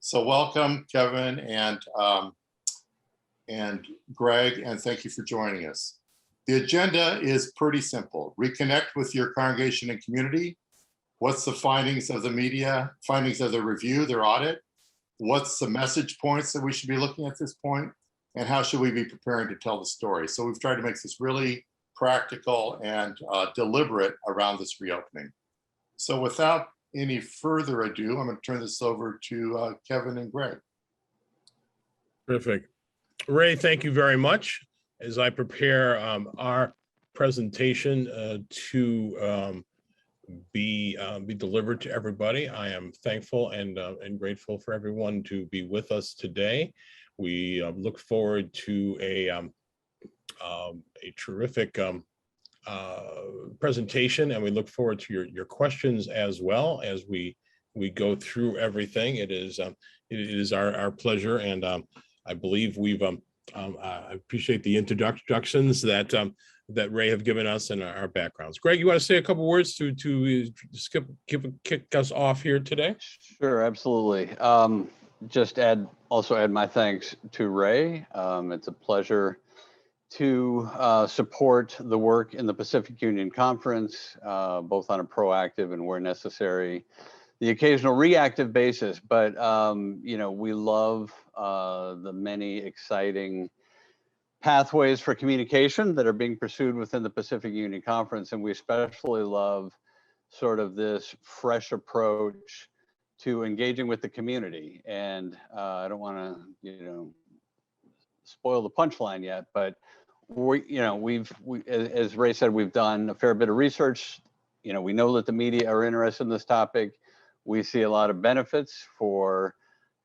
So welcome, Kevin and Greg, and thank you for joining us. The agenda is pretty simple. Reconnect with your congregation and community. What's the findings of the media, findings of the review, their audit? What's the message points that we should be looking at this point? And how should we be preparing to tell the story? So we've tried to make this really practical and deliberate around this reopening. So without any further ado, I'm going to turn this over to Kevin and Greg. Terrific. Ray, thank you very much. As I prepare our presentation to be delivered to everybody, I am thankful and grateful for everyone to be with us today. We look forward to a terrific presentation, and we look forward to your questions as well as we go through everything. It is our pleasure, and I believe we've I appreciate the introductions that Ray have given us and our backgrounds. Greg, you want to say a couple words to kick us off here today? Sure, absolutely. Just also add my thanks to Ray. It's a pleasure to support the work in the Pacific Union Conference, both on a proactive and, where necessary, the occasional reactive basis. But we love the many exciting pathways for communication that are being pursued within the Pacific Union Conference, and we especially love sort of this fresh approach to engaging with the community. And I don't want to, spoil the punchline yet, but we've as Ray said, we've done a fair bit of research. We know that the media are interested in this topic. We see a lot of benefits for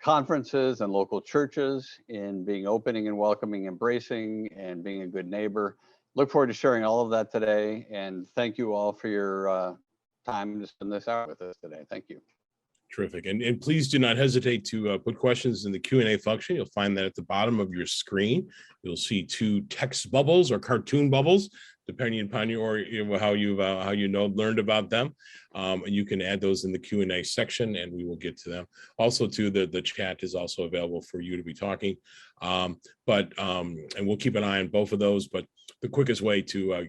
conferences and local churches in being opening and welcoming, embracing, and being a good neighbor. Look forward to sharing all of that today. And thank you all for your time to spend this out with us today. Thank you. Terrific. And please do not hesitate to put questions in the Q&A function. You'll find that at the bottom of your screen. You'll see two text bubbles or cartoon bubbles, depending upon how you've learned about them. And you can add those in the Q&A section, and we will get to them. Also, too, the chat is also available for you to be talking. And we'll keep an eye on both of those. But the quickest way to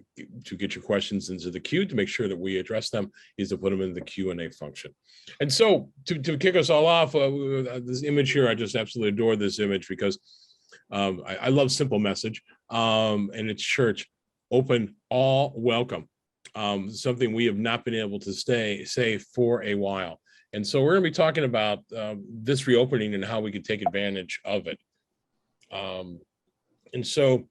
get your questions into the queue to make sure that we address them is to put them in the Q&A function. And so to kick us all off, this image here, I just absolutely adore this image because I love simple message, and it's church, open, all welcome. Something we have not been able to say for a while. And so we're going to be talking about this reopening and how we can take advantage of it. And so,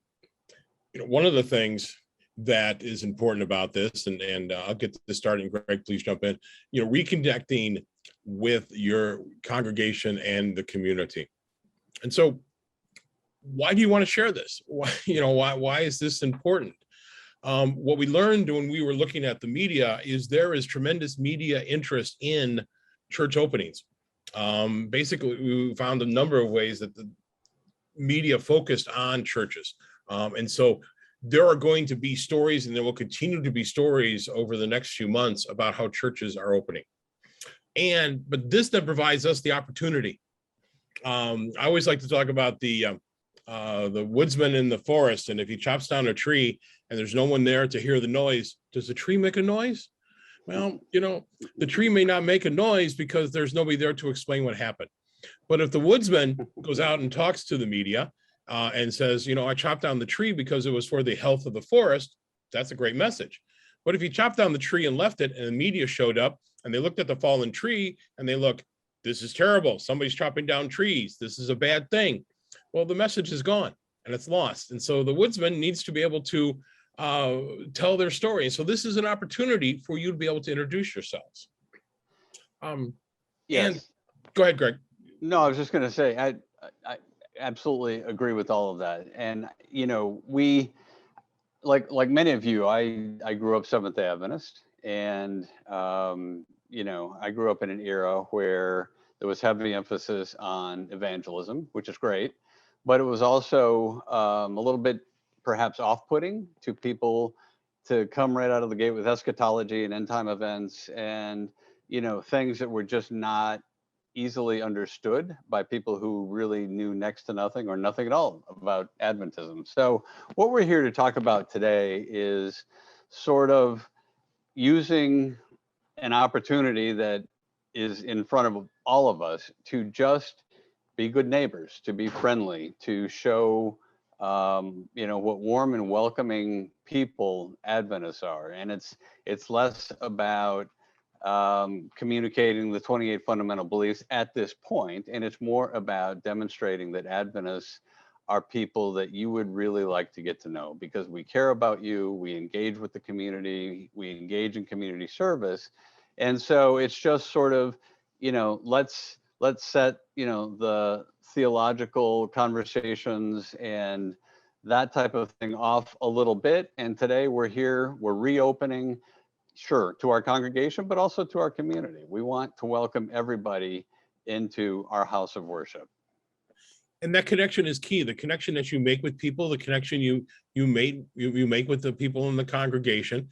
one of the things that is important about this, and I'll get this started, and Greg, please jump in, reconnecting with your congregation and the community. And so why do you want to share this? Why is this important? What we learned when we were looking at the media is there is tremendous media interest in church openings. Basically, we found a number of ways that the media focused on churches. And so there are going to be stories, and there will continue to be stories over the next few months about how churches are opening. But this then provides us the opportunity. I always like to talk about the woodsman in the forest, and if he chops down a tree and there's no one there to hear the noise, does the tree make a noise? Well, the tree may not make a noise because there's nobody there to explain what happened. But if the woodsman goes out and talks to the media and says, I chopped down the tree because it was for the health of the forest, that's a great message. But if he chopped down the tree and left it, and the media showed up and they looked at the fallen tree and they look, this is terrible, somebody's chopping down trees, this is a bad thing. Well, the message is gone and it's lost. And so the woodsman needs to be able to tell their story. And so this is an opportunity for you to be able to introduce yourselves. Yes. And go ahead, Greg. No, I was just going to say, I absolutely agree with all of that. And, we, like many of you, I grew up Seventh-day Adventist, and, I grew up in an era where there was heavy emphasis on evangelism, which is great, but it was also a little bit perhaps off-putting to people to come right out of the gate with eschatology and end time events and, things that were just not easily understood by people who really knew next to nothing or nothing at all about Adventism. So what we're here to talk about today is sort of using an opportunity that is in front of all of us to just be good neighbors, to be friendly, to show what warm and welcoming people Adventists are. And it's less about communicating the 28 fundamental beliefs at this point, and it's more about demonstrating that Adventists are people that you would really like to get to know, because we care about you, we engage with the community, we engage in community service. And so it's just sort of, let's set, the theological conversations and that type of thing off a little bit. And today we're reopening, sure, to our congregation, but also to our community. We want to welcome everybody into our house of worship. And that connection is key. The connection that you make with people, the connection you make with the people in the congregation,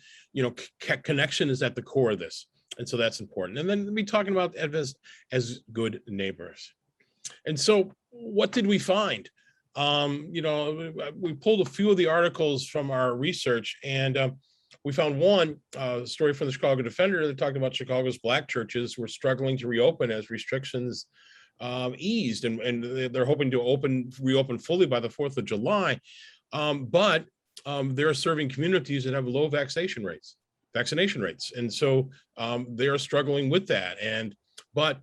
connection is at the core of this. And so that's important. And then we're talking about Adventists as good neighbors. And so what did we find? We pulled a few of the articles from our research, and we found one story from the Chicago Defender that talked about Chicago's Black churches were struggling to reopen as restrictions eased, and they're hoping to reopen fully by the 4th of July. But they're serving communities that have low vaccination rates. And so they are struggling with that. But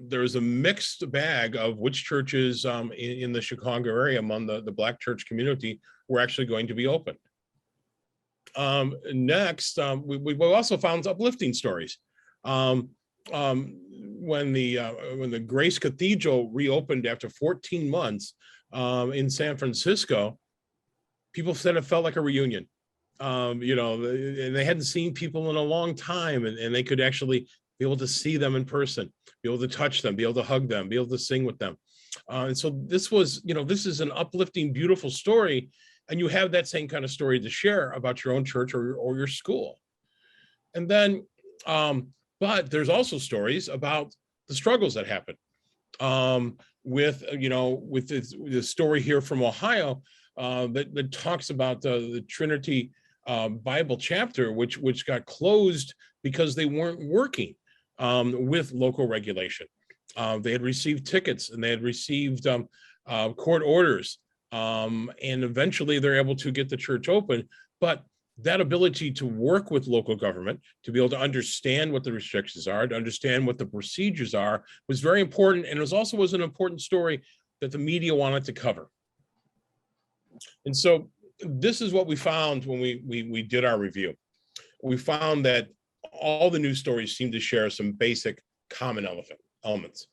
there's a mixed bag of which churches in the Chicago area among the Black church community were actually going to be open. Next, we also found uplifting stories. When the Grace Cathedral reopened after 14 months in San Francisco, people said it felt like a reunion. And they hadn't seen people in a long time, and they could actually be able to see them in person, be able to touch them, be able to hug them, be able to sing with them. And so this is an uplifting, beautiful story. And you have that same kind of story to share about your own church or your school. And then, but there's also stories about the struggles that happen. With the story here from Ohio that talks about the Trinity Bible chapter, which got closed because they weren't working with local regulation. They had received tickets, and they had received court orders, and eventually they're able to get the church open. But that ability to work with local government, to be able to understand what the restrictions are, to understand what the procedures are, was very important. And it was an important story that the media wanted to cover. And so this is what we found when we did our review. We found that all the news stories seem to share some basic common elements.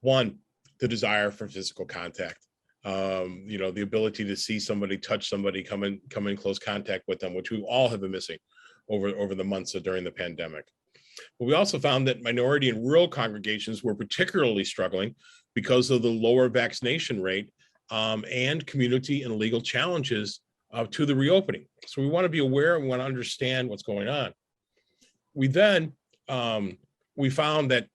One, the desire for physical contact. The ability to see somebody, touch somebody, come in close contact with them, which we all have been missing over the months during the pandemic. But we also found that minority and rural congregations were particularly struggling because of the lower vaccination rate and community and legal challenges to the reopening. So we want to be aware and we want to understand what's going on. We then, we found that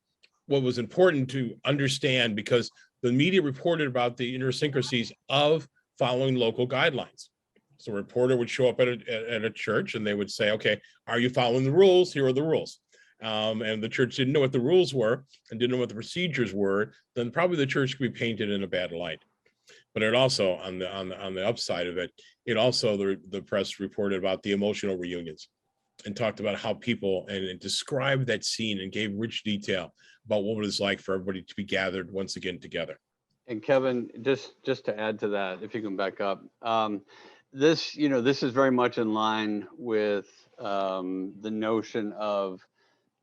what was important to understand, because the media reported about the idiosyncrasies of following local guidelines. So a reporter would show up at a church and they would say, okay, are you following the rules? Here are the rules. And the church didn't know what the rules were and didn't know what the procedures were, then probably the church could be painted in a bad light. But it also, on the upside of it, the press reported about the emotional reunions and talked about how people and described that scene and gave rich detail about what it was like for everybody to be gathered once again together. And Kevin, just to add to that, if you can back up, this is very much in line with the notion of,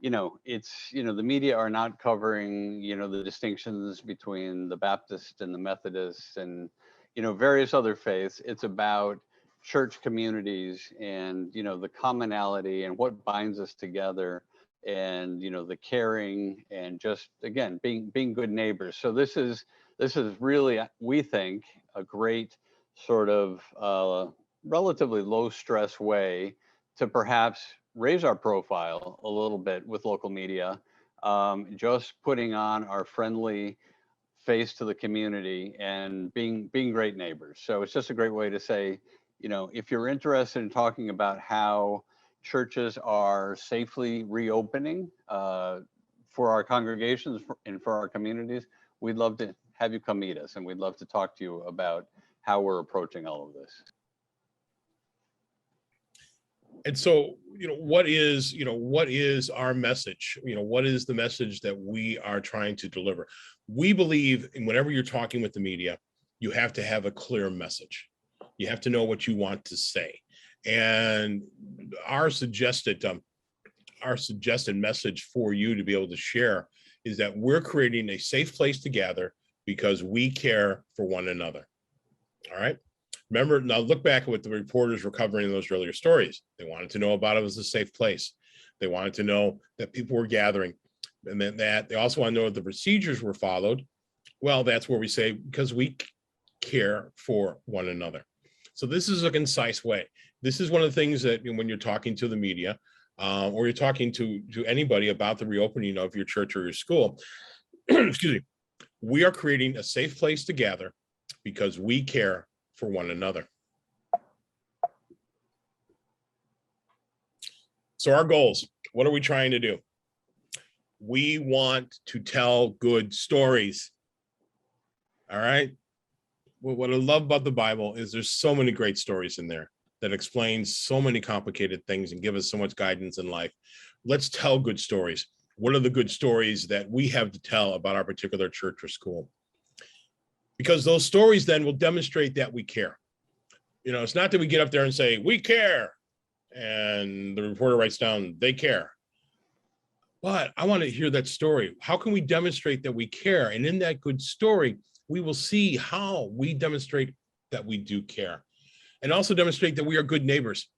the media are not covering, the distinctions between the Baptist and the Methodists and, various other faiths. It's about church communities and, the commonality and what binds us together, and, the caring, and just, again, being good neighbors. So this is really, we think, a great sort of relatively low stress way to perhaps raise our profile a little bit with local media, just putting on our friendly face to the community and being great neighbors. So it's just a great way to say, if you're interested in talking about how churches are safely reopening for our congregations and for our communities, we'd love to have you come meet us, and we'd love to talk to you about how we're approaching all of this. And so, what is our message? What is the message that we are trying to deliver? We believe in whenever you're talking with the media, you have to have a clear message. You have to know what you want to say. And our suggested message for you to be able to share is that we're creating a safe place to gather because we care for one another. All right. Remember, now look back at what the reporters were covering in those earlier stories. They wanted to know about it as a safe place. They wanted to know that people were gathering, and then that they also want to know if the procedures were followed. Well, that's where we say, because we care for one another. So this is a concise way. This is one of the things that when you're talking to the media or you're talking to anybody about the reopening of your church or your school, excuse me, we are creating a safe place to gather because we care for one another. So our goals, what are we trying to do? We want to tell good stories. All right. Well, what I love about the Bible is there's so many great stories in there that explain so many complicated things and give us so much guidance in life. Let's tell good stories. What are the good stories that we have to tell about our particular church or school? Because those stories then will demonstrate that we care. It's not that we get up there and say, we care, and the reporter writes down, they care. But I want to hear that story. How can we demonstrate that we care? And in that good story, we will see how we demonstrate that we do care, and also demonstrate that we are good neighbors,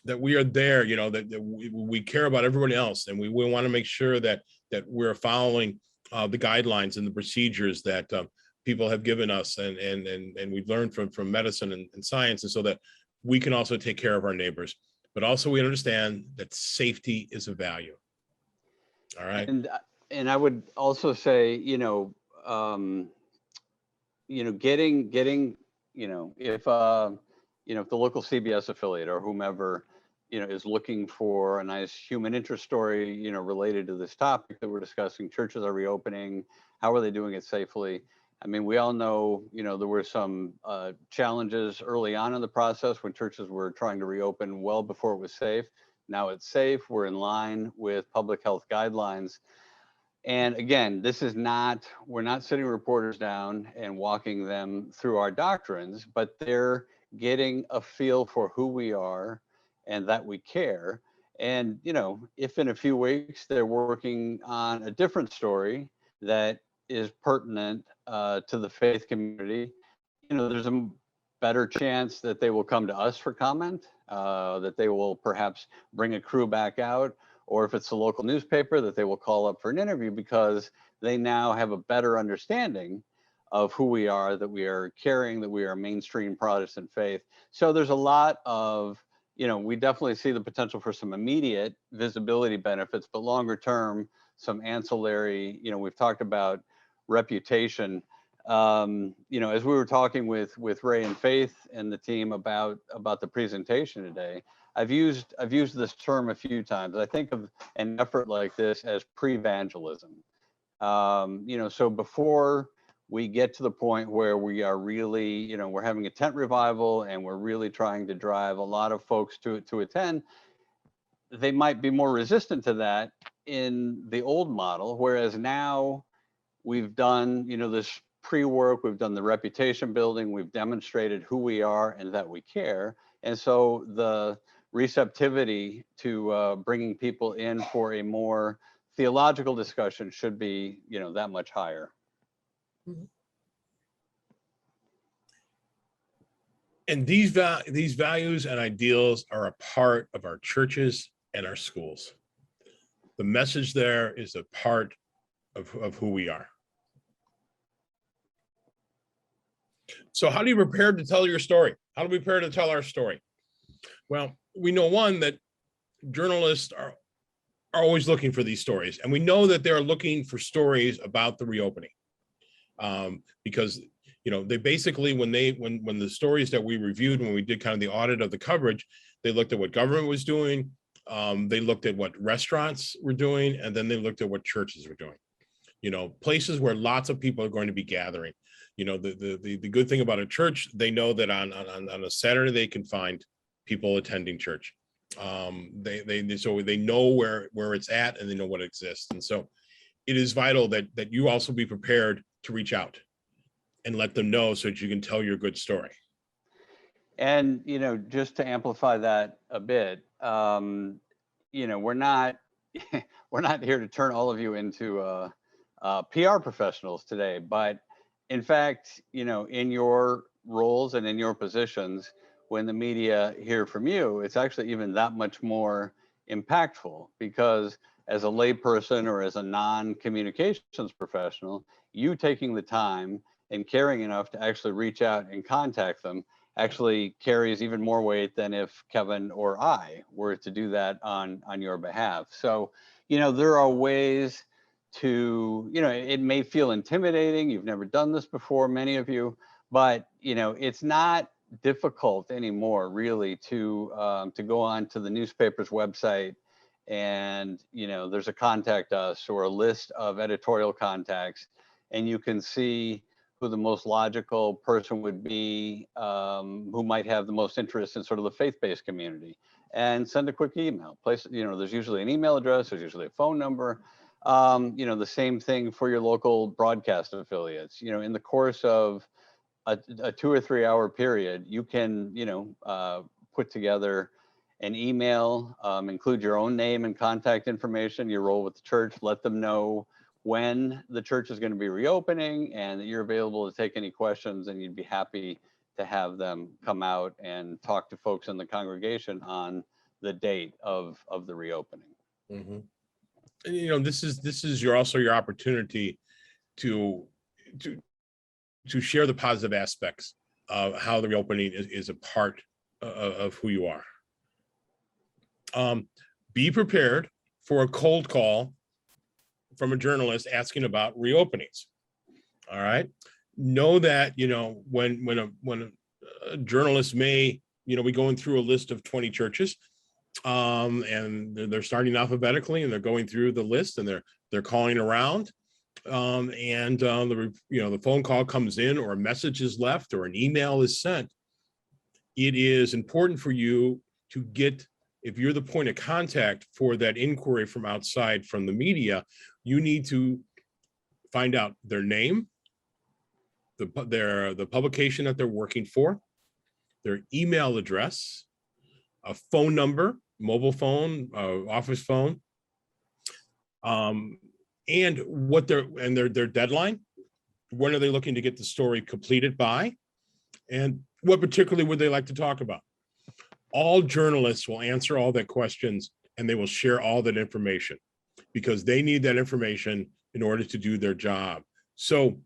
that we are there, that we care about everyone else. And we want to make sure that we're following the guidelines and the procedures that people have given us and we've learned from medicine and science, and so that we can also take care of our neighbors. But also we understand that safety is a value. All right. And I would also say, getting, if the local CBS affiliate or whomever, is looking for a nice human interest story, related to this topic that we're discussing, churches are reopening, how are they doing it safely? I mean, we all know, there were some challenges early on in the process when churches were trying to reopen well before it was safe. Now it's safe, we're in line with public health guidelines. And again, we're not sitting reporters down and walking them through our doctrines, but they're getting a feel for who we are and that we care. And, if in a few weeks they're working on a different story that is pertinent to the faith community, there's a better chance that they will come to us for comment, that they will perhaps bring a crew back out, or if it's a local newspaper, that they will call up for an interview because they now have a better understanding of who we are, that we are caring, that we are mainstream Protestant faith. So there's a lot of, we definitely see the potential for some immediate visibility benefits, but longer term, some ancillary, we've talked about reputation. As we were talking with Ray and Faith and the team about the presentation today, I've used this term a few times. I think of an effort like this as pre-evangelism. So before we get to the point where we are really, we're having a tent revival and we're really trying to drive a lot of folks to attend, they might be more resistant to that in the old model, whereas now we've done, this pre-work, we've done the reputation building, we've demonstrated who we are and that we care. And so the receptivity to bringing people in for a more theological discussion should be, that much higher. And these values and ideals are a part of our churches and our schools. The message there is a part of who we are. So how do you prepare to tell your story? How do we prepare to tell our story? Well, we know, one, that journalists are always looking for these stories. And we know that they're looking for stories about the reopening. Because, you know, they basically, when the stories that we reviewed, when we did kind of the audit of the coverage, they looked at what government was doing. They looked at what restaurants were doing, and then they looked at what churches were doing. You know, places where lots of people are going to be gathering. You know, the good thing about a church, they know that on a Saturday they can find people attending church. So they know where it's at, and they know what exists. And so it is vital that you also be prepared to reach out and let them know, so that you can tell your good story. And, you know, just to amplify that a bit, you know, we're not here to turn all of you into PR professionals today, but in fact, you know, in your roles and in your positions, when the media hear from you, it's actually even that much more impactful, because as a layperson or as a non-communications professional, you taking the time and caring enough to actually reach out and contact them actually carries even more weight than if Kevin or I were to do that on your behalf. So, you know, there are ways to, you know, it may feel intimidating. You've never done this before, many of you, but, you know, it's not difficult anymore, really, to go on to the newspaper's website, and, you know, there's a contact us or a list of editorial contacts, and you can see who the most logical person would be, who might have the most interest in sort of the faith-based community, and send a quick email. You know, there's usually an email address, there's usually a phone number. You know, the same thing for your local broadcast affiliates. You know, in the course of a 2 or 3 hour period, you can, you know, put together an email, include your own name and contact information, your role with the church, let them know when the church is going to be reopening and that you're available to take any questions, and you'd be happy to have them come out and talk to folks in the congregation on the date of the reopening. Mm-hmm. And, you know, this is your opportunity to share the positive aspects of how the reopening is a part of who you are. Be prepared for a cold call from a journalist asking about reopenings. All right. Know that, you know, when a journalist may, you know, be going through a list of 20 churches, and they're starting alphabetically, and they're going through the list, and they're calling around, and the phone call comes in, or a message is left, or an email is sent. It is important for you to get, if you're the point of contact for that inquiry from outside, from the media, you need to find out their name, the publication that they're working for, their email address, a phone number, mobile phone, office phone, and what their deadline. When are they looking to get the story completed by, and what particularly would they like to talk about? All journalists will answer all that questions, and they will share all that information, because they need that information in order to do their job. So,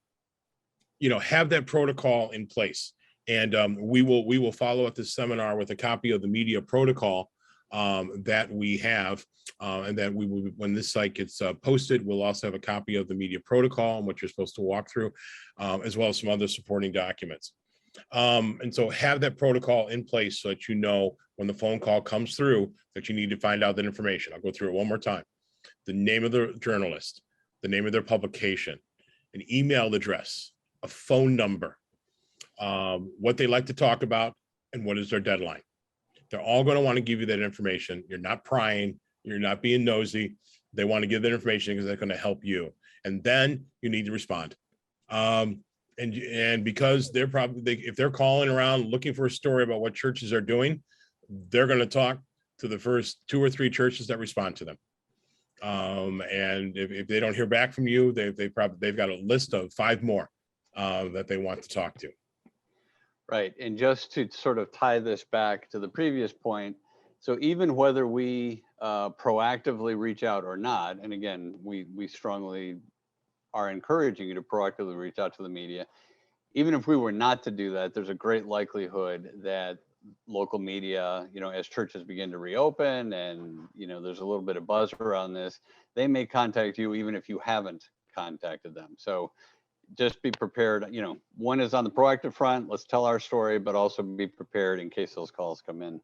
you know, have that protocol in place. And we will follow up this seminar with a copy of the media protocol that we have, and that we will, when this site gets posted, we'll also have a copy of the media protocol and what you're supposed to walk through, as well as some other supporting documents. And so have that protocol in place, so that you know when the phone call comes through that you need to find out that information. I'll go through it one more time. The name of the journalist, the name of their publication, an email address, a phone number, what they like to talk about, and what is their deadline. They're all going to want to give you that information. You're not prying, you're not being nosy. They want to give that information because they're going to help you. And then you need to respond. And because they're probably, if they're calling around looking for a story about what churches are doing, they're going to talk to the first 2 or 3 churches that respond to them. And if they don't hear back from you, they've got a list of 5 more that they want to talk to. Right. And just to sort of tie this back to the previous point, so even whether we proactively reach out or not, and again, we strongly are encouraging you to proactively reach out to the media, even if we were not to do that, there's a great likelihood that local media, as churches begin to reopen and, there's a little bit of buzz around this, they may contact you even if you haven't contacted them. So just be prepared. One is on the proactive front, let's tell our story, but also be prepared in case those calls come in.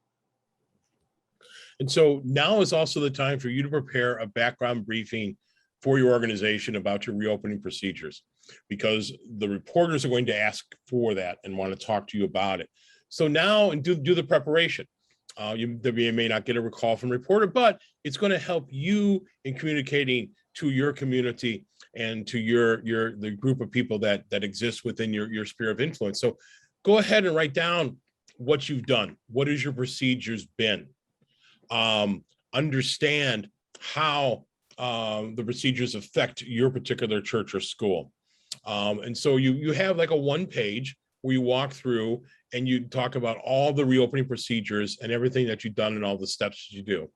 And so now is also the time for you to prepare a background briefing for your organization about your reopening procedures, because the reporters are going to ask for that and want to talk to you about it. So now, and do the preparation. You may not get a call from a reporter, but it's going to help you in communicating to your community and to the group of people that exists within your sphere of influence. So go ahead and write down what you've done. What has your procedures been? Understand how the procedures affect your particular church or school. And so you have like a 1 page where you walk through and you talk about all the reopening procedures and everything that you've done and all the steps that you do.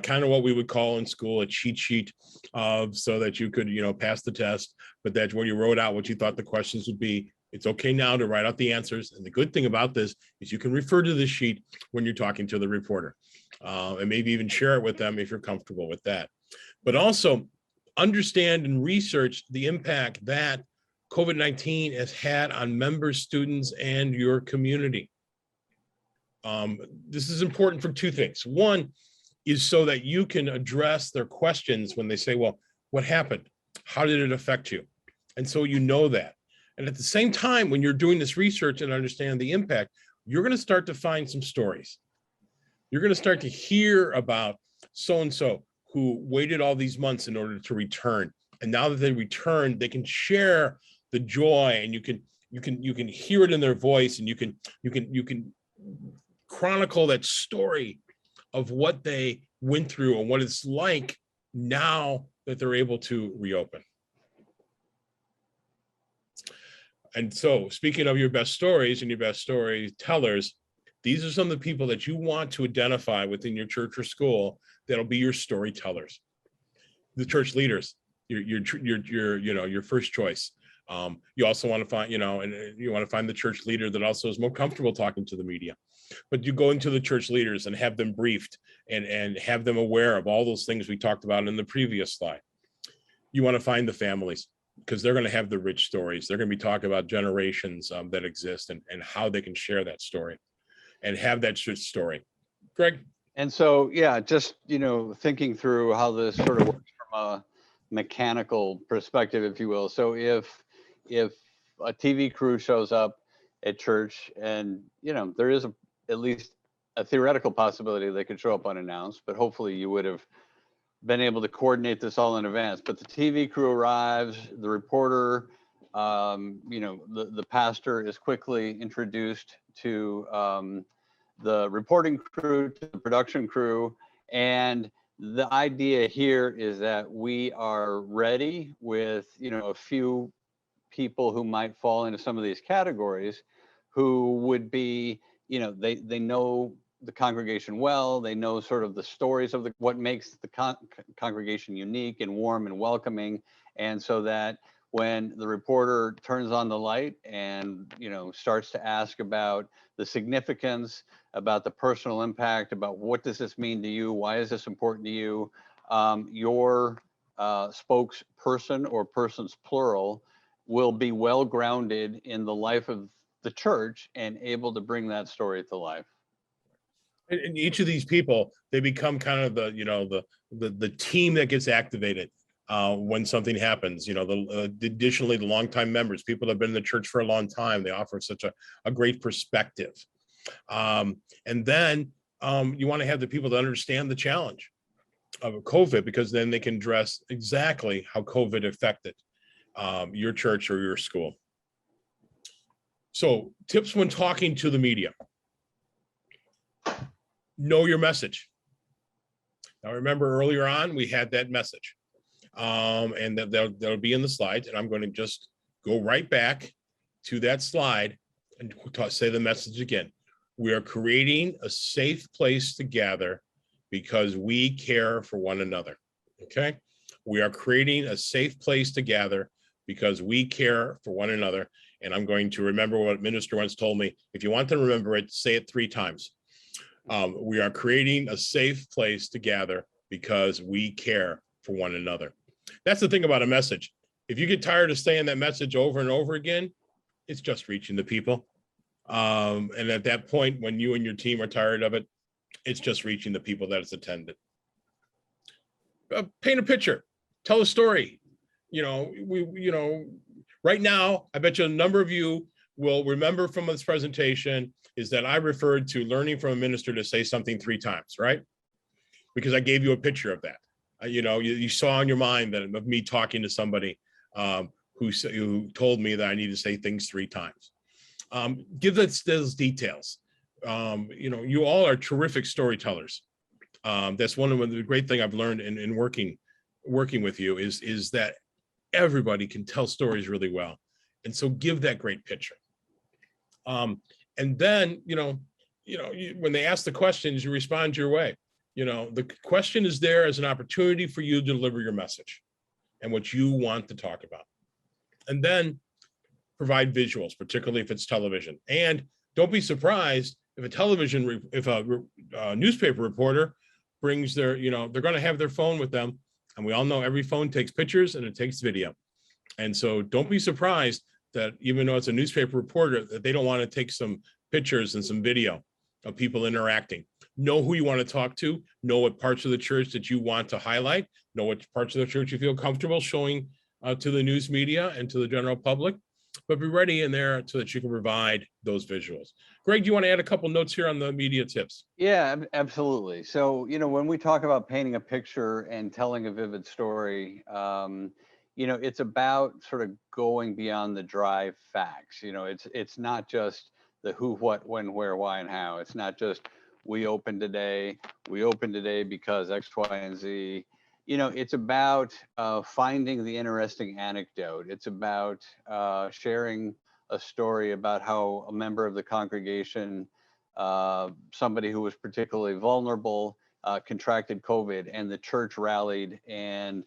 Kind of what we would call in school a cheat sheet, so that you could, pass the test, but that when you wrote out what you thought the questions would be, it's okay now to write out the answers. And the good thing about this is you can refer to the sheet when you're talking to the reporter, and maybe even share it with them if you're comfortable with that. But also understand and research the impact that COVID-19 has had on members, students, and your community. This is important for 2 things. One is so that you can address their questions when they say, well, what happened? How did it affect you? And so you know that. And at the same time, when you're doing this research and understand the impact, you're going to start to find some stories. You're going to start to hear about so-and-so who waited all these months in order to return. And now that they returned, they can share the joy, and you can hear it in their voice, and you can chronicle that story of what they went through and what it's like now that they're able to reopen. And so, speaking of your best stories and your best storytellers, these are some of the people that you want to identify within your church or school that'll be your storytellers. The church leaders, your first choice. You also want to find, and you want to find the church leader that also is more comfortable talking to the media. But you go into the church leaders and have them briefed and have them aware of all those things we talked about in the previous slide. You want to find the families, because they're going to have the rich stories. They're going to be talking about generations that exist and how they can share that story and have that story. Greg? And so, yeah, just, thinking through how this sort of works from a mechanical perspective, if you will. So if a TV crew shows up at church and, there is at least a theoretical possibility they could show up unannounced, but hopefully you would have been able to coordinate this all in advance. But the TV crew arrives, the reporter, the pastor is quickly introduced to the reporting crew, to the production crew. And the idea here is that we are ready with, a few people who might fall into some of these categories, who would be, they know the congregation well, they know sort of the stories of what makes the congregation unique and warm and welcoming. And so that when the reporter turns on the light and, starts to ask about the significance, about the personal impact, about what does this mean to you? Why is this important to you? Your spokesperson, or persons plural, will be well grounded in the life of the church and able to bring that story to life. And each of these people, they become kind of the team that gets activated when something happens. Additionally, the longtime members, people that have been in the church for a long time, they offer such a great perspective. And then you want to have the people that understand the challenge of COVID, because then they can address exactly how COVID affected your church or your school. So, tips when talking to the media. Know your message. Now, remember earlier on, we had that message, and that'll be in the slides, and I'm going to just go right back to that slide and say the message again. We are creating a safe place to gather because we care for one another, okay? We are creating a safe place to gather because we care for one another. And I'm going to remember what a minister once told me. If you want to remember it, say it 3 times. We are creating a safe place to gather because we care for one another. That's the thing about a message. If you get tired of saying that message over and over again, it's just reaching the people. And at that point, when you and your team are tired of it, it's just reaching the people that it's attended. Paint a picture, tell a story. Right now, I bet you a number of you will remember from this presentation is that I referred to learning from a minister to say something 3 times, right? Because I gave you a picture of that. You saw in your mind that of me talking to somebody who told me that I need to say things 3 times. Give those details. You all are terrific storytellers. That's one of the great thing I've learned in working with you is that everybody can tell stories really well. And so give that great picture. And then, when they ask the questions, you respond your way. The question is there as an opportunity for you to deliver your message and what you want to talk about. And then provide visuals, particularly if it's television. And don't be surprised if a newspaper reporter brings their, they're going to have their phone with them. And we all know every phone takes pictures and it takes video. And so don't be surprised that even though it's a newspaper reporter, that they don't want to take some pictures and some video of people interacting. Know who you want to talk to, know what parts of the church that you want to highlight, know what parts of the church you feel comfortable showing to the news media and to the general public, but be ready in there so that you can provide those visuals. Greg, do you want to add a couple notes here on the media tips? Yeah, absolutely. So, when we talk about painting a picture and telling a vivid story, it's about sort of going beyond the dry facts. It's not just the who, what, when, where, why, and how. It's not just we opened today because X, Y, and Z. It's about finding the interesting anecdote. It's about sharing a story about how a member of the congregation, somebody who was particularly vulnerable, contracted COVID, and the church rallied and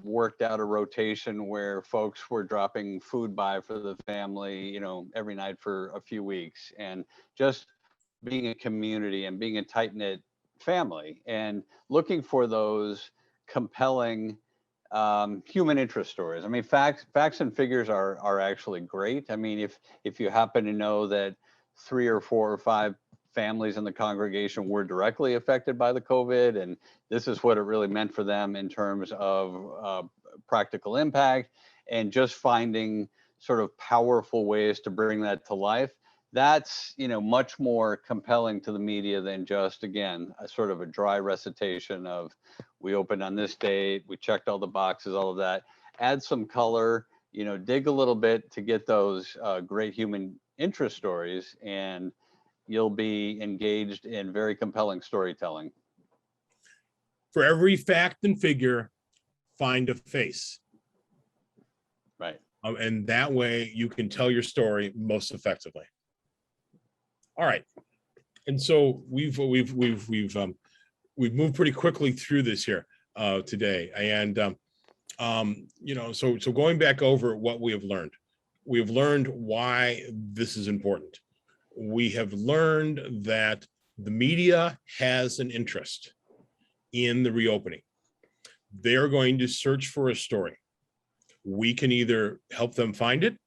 worked out a rotation where folks were dropping food by for the family, every night for a few weeks, and just being a community and being a tight-knit family and looking for those compelling human interest stories. I mean, facts and figures are actually great. I mean, if you happen to know that 3 or 4 or 5 families in the congregation were directly affected by the COVID, and this is what it really meant for them in terms of practical impact, and just finding sort of powerful ways to bring that to life, that's much more compelling to the media than just, again, a sort of a dry recitation of we opened on this date, we checked all the boxes, all of that. Add some color, dig a little bit to get those great human interest stories, and you'll be engaged in very compelling storytelling. For every fact and figure, find a face. Right. And that way you can tell your story most effectively. All right. And so we've moved pretty quickly through this here today. And so going back over what we have learned why this is important. We have learned that the media has an interest in the reopening. They're going to search for a story. We can either help them find it,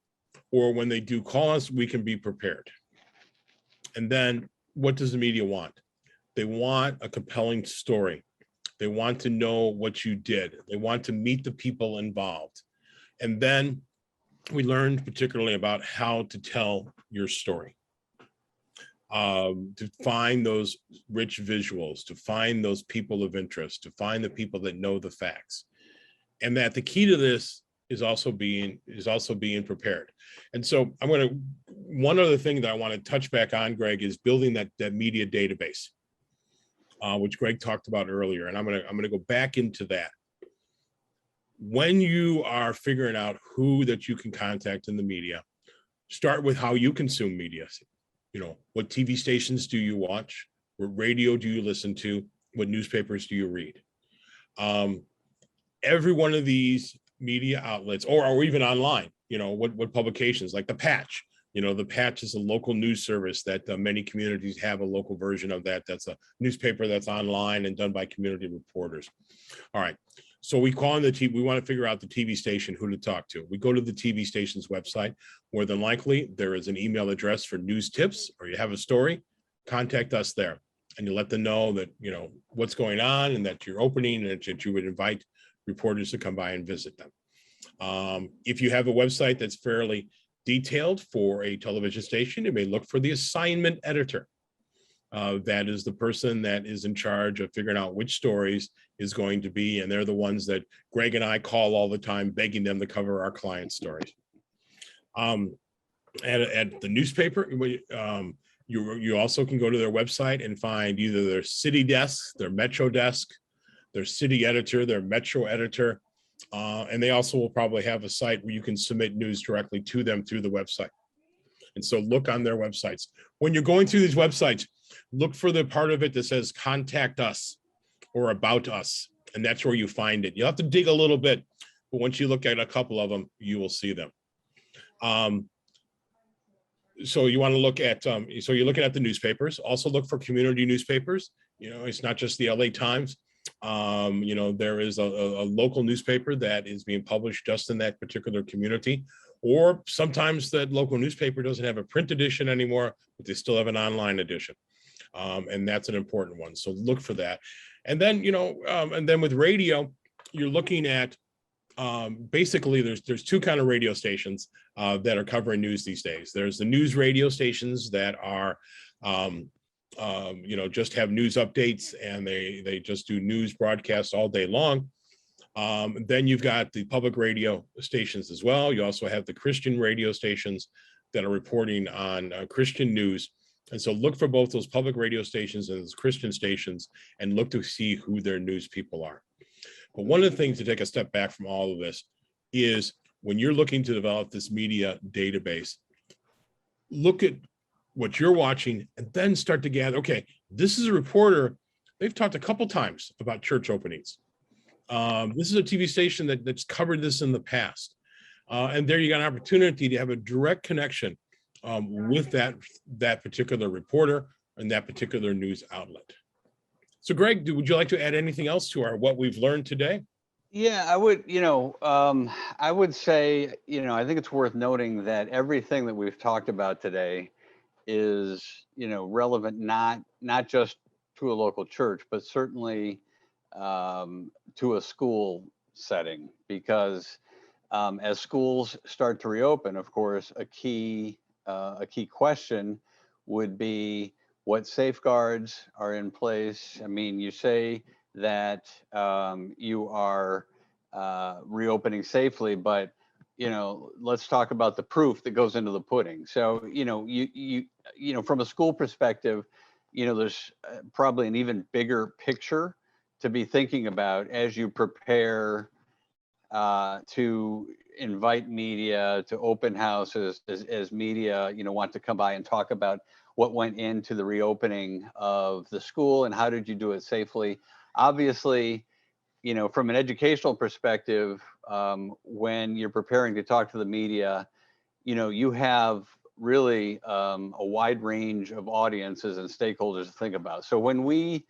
or when they do call us, we can be prepared. And then what does the media want? They want a compelling story. They want to know what you did. They want to meet the people involved. And then we learned particularly about how to tell your story. To find those rich visuals, to find those people of interest, to find the people that know the facts. And that the key to this is also being prepared. And so one other thing that I want to touch back on, Greg, is building that media database, which Greg talked about earlier. And I'm gonna go back into that. When you are figuring out who that you can contact in the media, start with how you consume media. What TV stations do you watch? What radio do you listen to? What newspapers do you read? Every one of these media outlets, or even online, what publications, like the Patch. The Patch is a local news service that many communities have a local version of that. That's a newspaper that's online and done by community reporters. All right. So we call on the TV, we want to figure out the TV station, who to talk to. We go to the TV station's website. More than likely, there is an email address for news tips, or you have a story, contact us there. And you let them know that, what's going on and that you're opening, and that you would invite reporters to come by and visit them. If you have a website that's fairly detailed for a television station, you may look for the assignment editor. That is the person that is in charge of figuring out which stories is going to be, and they're the ones that Greg and I call all the time, begging them to cover our client stories. At the newspaper, you also can go to their website and find either their city desk, their metro desk, their city editor, their metro editor, and they also will probably have a site where you can submit news directly to them through the website. And so look on their websites. When you're going through these websites, look for the part of it that says contact us or about us, and that's where you find it. You'll have to dig a little bit, but once you look at a couple of them, you will see them. So you want to look at, so you're looking at the newspapers. Also look for community newspapers. It's not just the LA Times. There is a local newspaper that is being published just in that particular community, or sometimes that local newspaper doesn't have a print edition anymore, but they still have an online edition. And that's an important one. So look for that. And then, and then with radio, you're looking at, basically there's two kind of radio stations that are covering news these days. There's the news radio stations that are, just have news updates, and they just do news broadcasts all day long. Then you've got the public radio stations as well. You also have the Christian radio stations that are reporting on Christian news. And so look for both those public radio stations and those Christian stations, and look to see who their news people are. But one of the things to take a step back from all of this is, when you're looking to develop this media database, look at what you're watching and then start to gather, okay, this is a reporter, they've talked a couple times about church openings. This is a TV station that's covered this in the past. And there you got an opportunity to have a direct connection with that particular reporter and that particular news outlet. So Greg, would you like to add anything else to what we've learned today? Yeah, I would, I would say, I think it's worth noting that everything that we've talked about today is, relevant, not just to a local church, but certainly to a school setting, because as schools start to reopen, of course, a key question would be, what safeguards are in place? I mean, you say that you are reopening safely, but let's talk about the proof that goes into the pudding. So you from a school perspective, there's probably an even bigger picture to be thinking about as you prepare to invite media to open houses, as media want to come by and talk about what went into the reopening of the school and how did you do it safely. Obviously, from an educational perspective, when you're preparing to talk to the media, you have really a wide range of audiences and stakeholders to think about. So when we,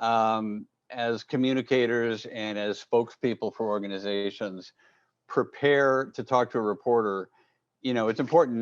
as communicators and as spokespeople for organizations, prepare to talk to a reporter, it's important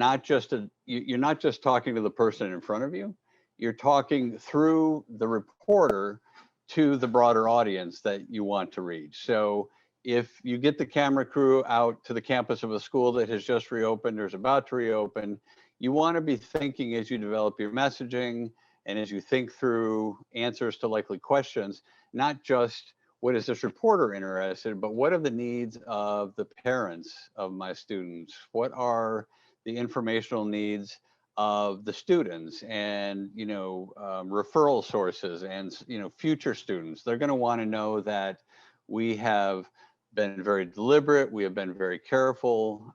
you're not just talking to the person in front of you, you're talking through the reporter to the broader audience that you want to reach. So if you get the camera crew out to the campus of a school that has just reopened or is about to reopen, you want to be thinking, as you develop your messaging and as you think through answers to likely questions, not just what is this reporter interested, but what are the needs of the parents of my students? What are the informational needs of the students and, referral sources and, future students? They're going to want to know that we have been very deliberate. We have been very careful.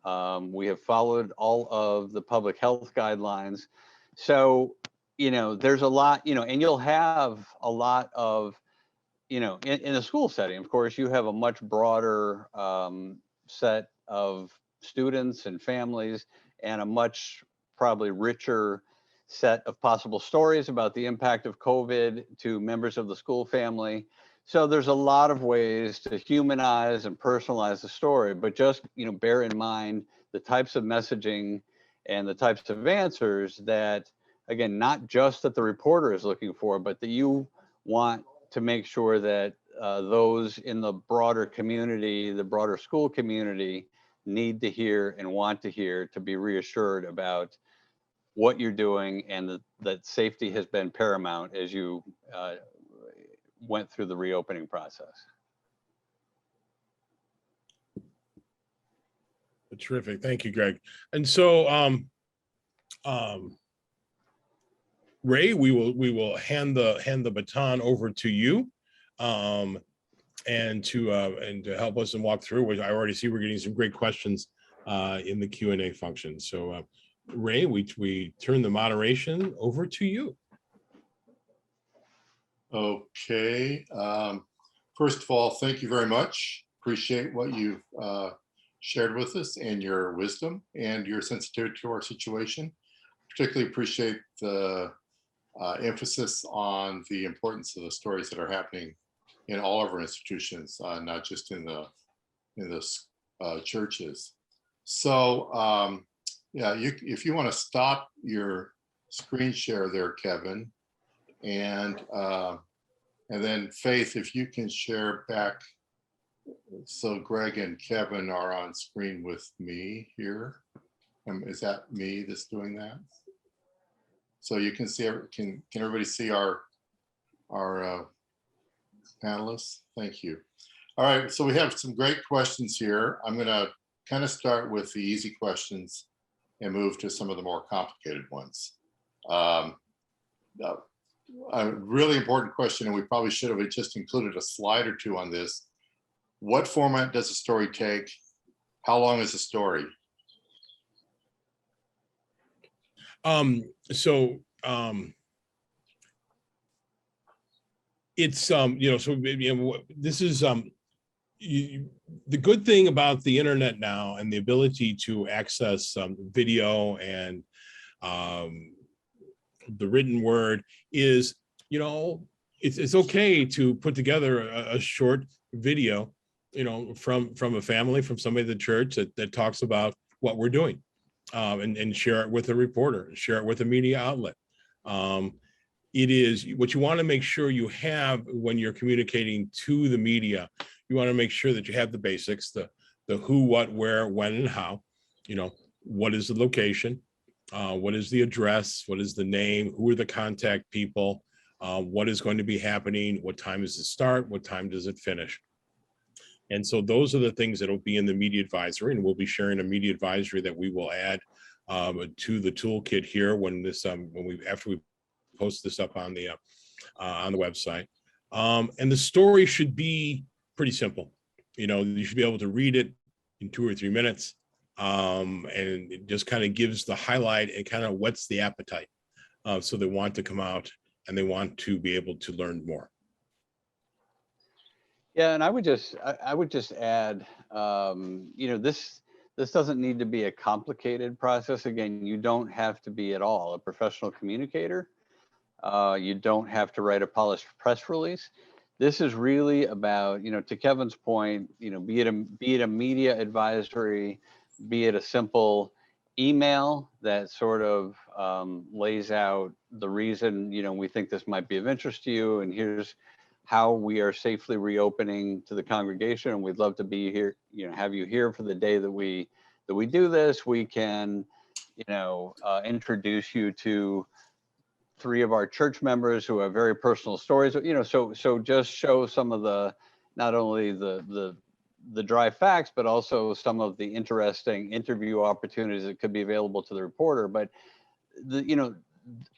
We have followed all of the public health guidelines. So, there's a lot, and you'll have a lot of, in a school setting, of course, you have a much broader set of students and families, and a much probably richer set of possible stories about the impact of COVID to members of the school family. So there's a lot of ways to humanize and personalize the story, but just, bear in mind the types of messaging and the types of answers that, again, not just that the reporter is looking for, but that you want to make sure that those in the broader community, the broader school community, need to hear and want to hear, to be reassured about what you're doing, and that safety has been paramount as you went through the reopening process. Terrific. Thank you, Greg. And so, Ray, we will hand the baton over to you, and to help us and walk through, which I already see we're getting some great questions in the Q&A function. So, Ray, we turn the moderation over to you. Okay. First of all, thank you very much. Appreciate what you've shared with us, and your wisdom and your sensitivity to our situation. Particularly appreciate the emphasis on the importance of the stories that are happening in all of our institutions, not just in the churches. So yeah, if you want to stop your screen share there, Kevin, and then Faith, if you can share back, so Greg and Kevin are on screen with me here. Is that me that's doing that? So you can see, can everybody see our panelists? Thank you. All right, so we have some great questions here. I'm gonna kind of start with the easy questions and move to some of the more complicated ones. A really important question, and we probably should have just included a slide or two on this. What format does a story take? How long is a story? It's so this is the good thing about the internet now, and the ability to access video and the written word, is it's okay to put together a short video from a family, from somebody at the church that talks about what we're doing, and share it with a reporter, share it with a media outlet. It is what you want to make sure you have when you're communicating to the media. You want to make sure that you have the basics, the who, what, where, when, and how. What is the location? What is the address? What is the name? Who are the contact people? What is going to be happening? What time does it start? What time does it finish? And so those are the things that will be in the media advisory, and we'll be sharing a media advisory that we will add to the toolkit here after we post this up on the website. And the story should be pretty simple. You should be able to read it in 2 or 3 minutes, and it just kind of gives the highlight and kind of whets the appetite, so they want to come out and they want to be able to learn more. Yeah, and I would just add, this doesn't need to be a complicated process. Again, you don't have to be at all a professional communicator. You don't have to write a polished press release. This is really about, to Kevin's point, be it a media advisory, be it a simple email that sort of lays out the reason, we think this might be of interest to you, and here's how we are safely reopening to the congregation, and we'd love to be here, have you here for the day that we do this. We can, introduce you to 3 of our church members who have very personal stories, so just show some of the, not only the dry facts, but also some of the interesting interview opportunities that could be available to the reporter. But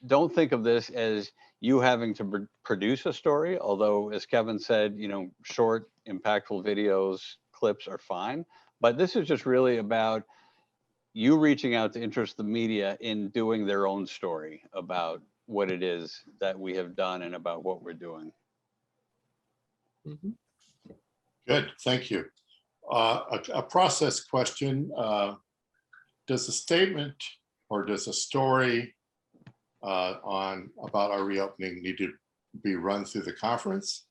don't think of this as you having to produce a story, although, as Kevin said, short, impactful videos, clips are fine. But this is just really about you reaching out to interest the media in doing their own story about what it is that we have done and about what we're doing. Good, thank you. A process question. Does a statement or does a story about our reopening need to be run through the conference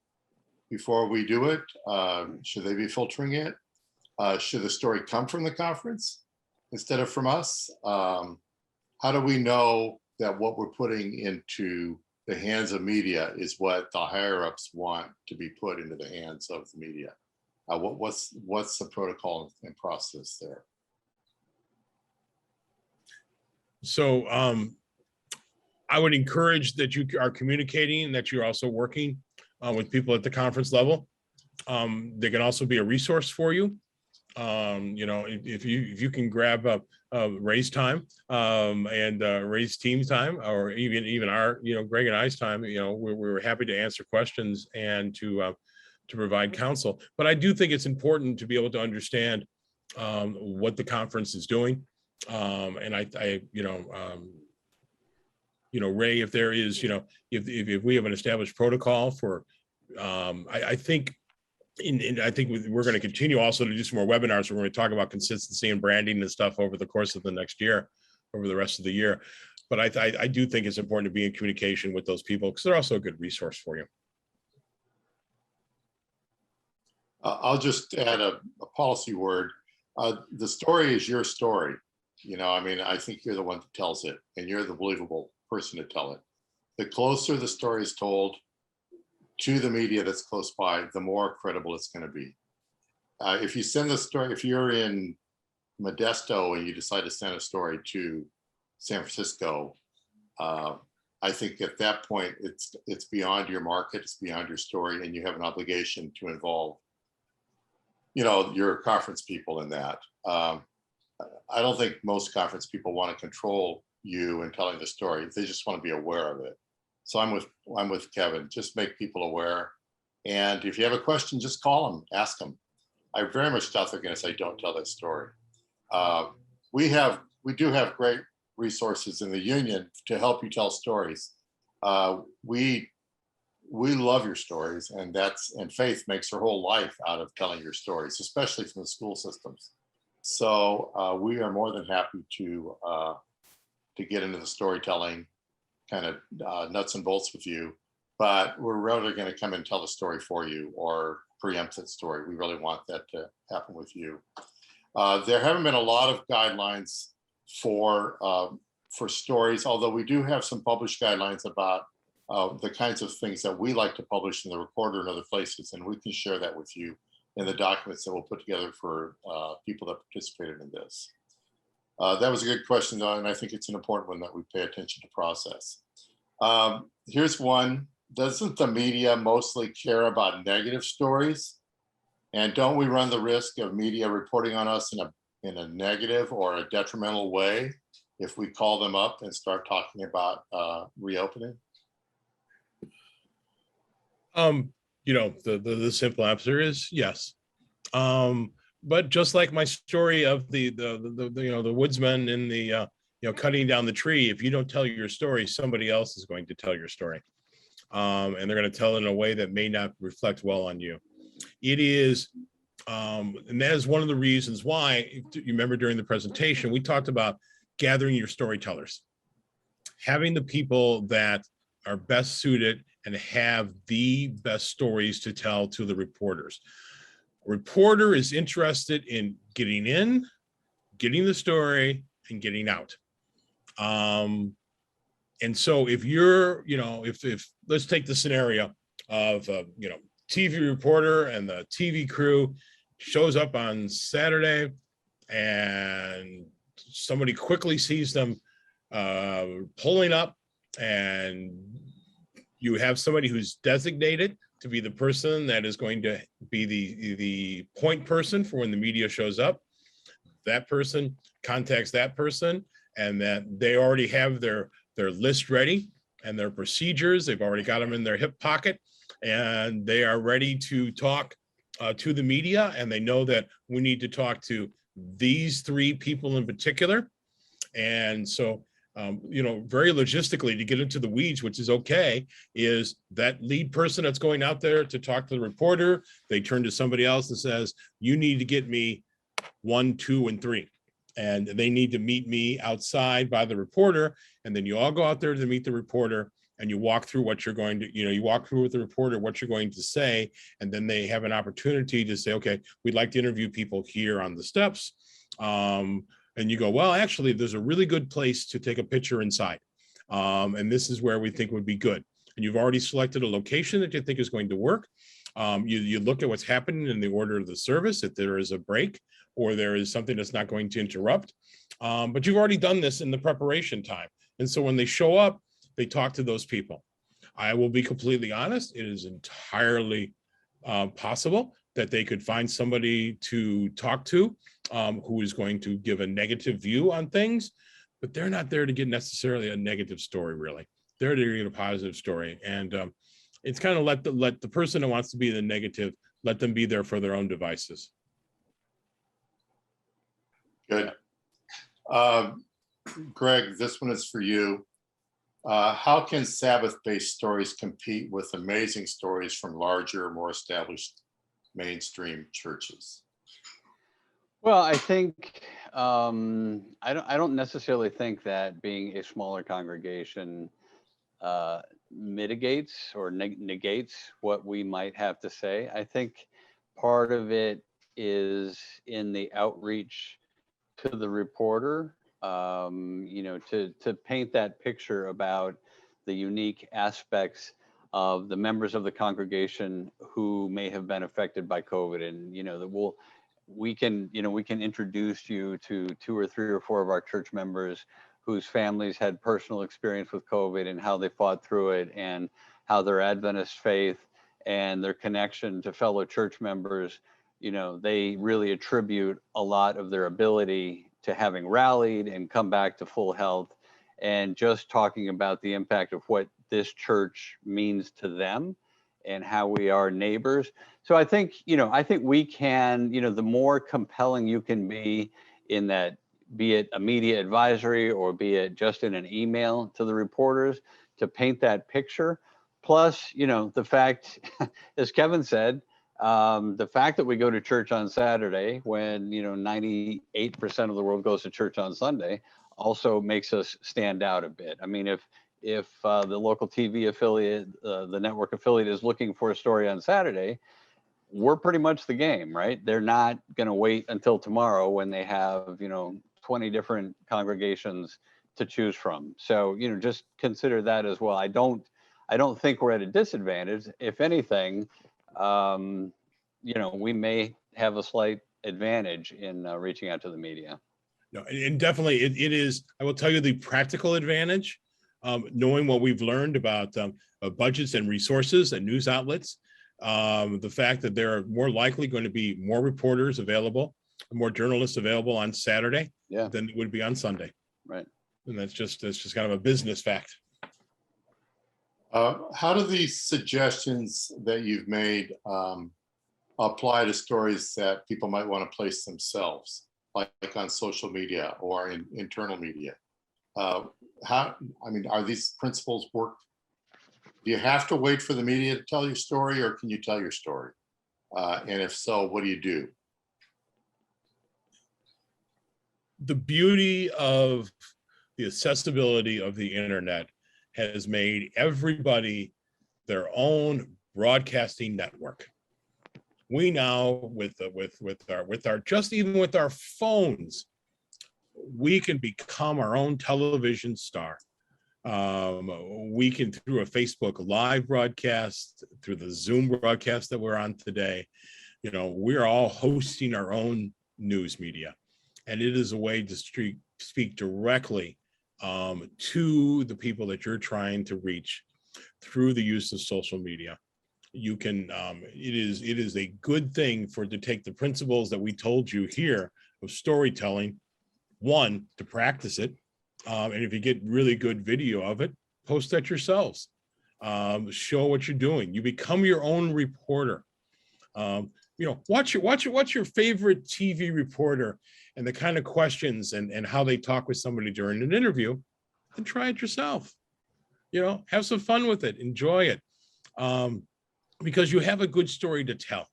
before we do it? Should they be filtering it? Should the story come from the conference instead of from us? How do we know that what we're putting into the hands of media is what the higher ups want to be put into the hands of the media? What's the protocol and process there? So I would encourage that you are communicating and that you're also working with people at the conference level. They can also be a resource for you. If you can grab up Ray's time and Ray's team's time, or even our, Greg and I's time, we're happy to answer questions and to provide counsel. But I do think it's important to be able to understand what the conference is doing. And Ray, if there is, if we have an established protocol for, I think we're going to continue also to do some more webinars. We're going to talk about consistency and branding and stuff over the course of the next year, over the rest of the year. But I do think it's important to be in communication with those people because they're also a good resource for you. I'll just add a policy word. The story is your story. I think you're the one that tells it, and you're the believable person to tell it. The closer the story is told to the media that's close by, the more credible it's going to be. If you send the story, if you're in Modesto and you decide to send a story to San Francisco, I think at that point it's beyond your market, it's beyond your story, and you have an obligation to involve your conference people in that. I don't think most conference people want to control you in telling the story. They just want to be aware of it. So I'm with Kevin. Just make people aware. And if you have a question, just call them, ask them. I very much doubt they're going to say, don't tell that story. We do have great resources in the union to help you tell stories. We love your stories, and Faith makes her whole life out of telling your stories, especially from the school systems. So we are more than happy to get into the storytelling kind of nuts and bolts with you, but we're rarely going to come and tell the story for you or preempt that story. We really want that to happen with you. There haven't been a lot of guidelines for stories, although we do have some published guidelines about the kinds of things that we like to publish in the Recorder and other places, and we can share that with you in the documents that we'll put together for people that participated in this. That was a good question, though, and I think it's an important one that we pay attention to process. Here's one. Doesn't the media mostly care about negative stories? And don't we run the risk of media reporting on us in a negative or a detrimental way if we call them up and start talking about reopening? The simple answer is yes. But just like my story of the woodsman in the cutting down the tree, if you don't tell your story, somebody else is going to tell your story, and they're going to tell it in a way that may not reflect well on you. It is, and that is one of the reasons why, you remember during the presentation, we talked about gathering your storytellers, having the people that are best suited and have the best stories to tell to the reporters. A reporter is interested in getting in, getting the story, and getting out. And so if you're, if let's take the scenario of, TV reporter and the TV crew shows up on Saturday and somebody quickly sees them pulling up, and you have somebody who's designated to be the person that is going to be the point person for when the media shows up. That person contacts that person, and that they already have their list ready and their procedures. They've already got them in their hip pocket, and they are ready to talk to the media. And they know that we need to talk to these three people in particular. And so very logistically, to get into the weeds, which is okay, is that lead person that's going out there to talk to the reporter, they turn to somebody else and says, you need to get me 1, 2, and 3. And they need to meet me outside by the reporter. And then you all go out there to meet the reporter, and you walk through what you're going to, you walk through with the reporter what you're going to say. And then they have an opportunity to say, okay, we'd like to interview people here on the steps. And you go, well, actually, there's a really good place to take a picture inside. And this is where we think would be good. And you've already selected a location that you think is going to work. You look at what's happening in the order of the service, if there is a break or there is something that's not going to interrupt. But you've already done this in the preparation time. And so when they show up, they talk to those people. I will be completely honest, it is entirely possible that they could find somebody to talk to who is going to give a negative view on things, but they're not there to get necessarily a negative story, really. They're there to get a positive story. And it's kind of let the person who wants to be the negative, let them be there for their own devices. Good. Greg, this one is for you. How can Sabbath-based stories compete with amazing stories from larger, more established mainstream churches? Well, I think I don't necessarily think that being a smaller congregation mitigates or negates what we might have to say. I think part of it is in the outreach to the reporter, to paint that picture about the unique aspects of the members of the congregation who may have been affected by COVID, and that we can introduce you to 2 or 3 or 4 of our church members whose families had personal experience with COVID and how they fought through it, and how their Adventist faith and their connection to fellow church members, they really attribute a lot of their ability to having rallied and come back to full health, and just talking about the impact of what this church means to them and how we are neighbors. So I think we can, the more compelling you can be in that, be it a media advisory or be it just in an email to the reporters, to paint that picture. Plus, the fact, as Kevin said, the fact that we go to church on Saturday when 98% of the world goes to church on Sunday also makes us stand out a bit. I mean, if the local TV affiliate, the network affiliate, is looking for a story on Saturday, we're pretty much the game, right? They're not going to wait until tomorrow when they have 20 different congregations to choose from. So just consider that as well. I don't think we're at a disadvantage. If anything, we may have a slight advantage in reaching out to the media. No, and definitely it is. I will tell you the practical advantage, knowing what we've learned about budgets and resources and news outlets, the fact that there are more likely going to be more reporters available, more journalists available on Saturday than it would be on Sunday. Right. And that's just kind of a business fact. How do these suggestions that you've made apply to stories that people might want to place themselves, like on social media or in internal media? Are these principles work? Do you have to wait for the media to tell your story, or can you tell your story? And if so, what do you do? The beauty of the accessibility of the internet has made everybody their own broadcasting network. We now, with our phones, we can become our own television star. We can, through a Facebook live broadcast, through the Zoom broadcast that we're on today, we're all hosting our own news media, and it is a way to speak directly to the people that you're trying to reach through the use of social media. You can, it is a good thing to take the principles that we told you here of storytelling, one, to practice it. And if you get really good video of it, post that yourselves. Show what you're doing. You become your own reporter. Watch your favorite TV reporter and the kind of questions and how they talk with somebody during an interview. then try it yourself. Have some fun with it, enjoy it, because you have a good story to tell.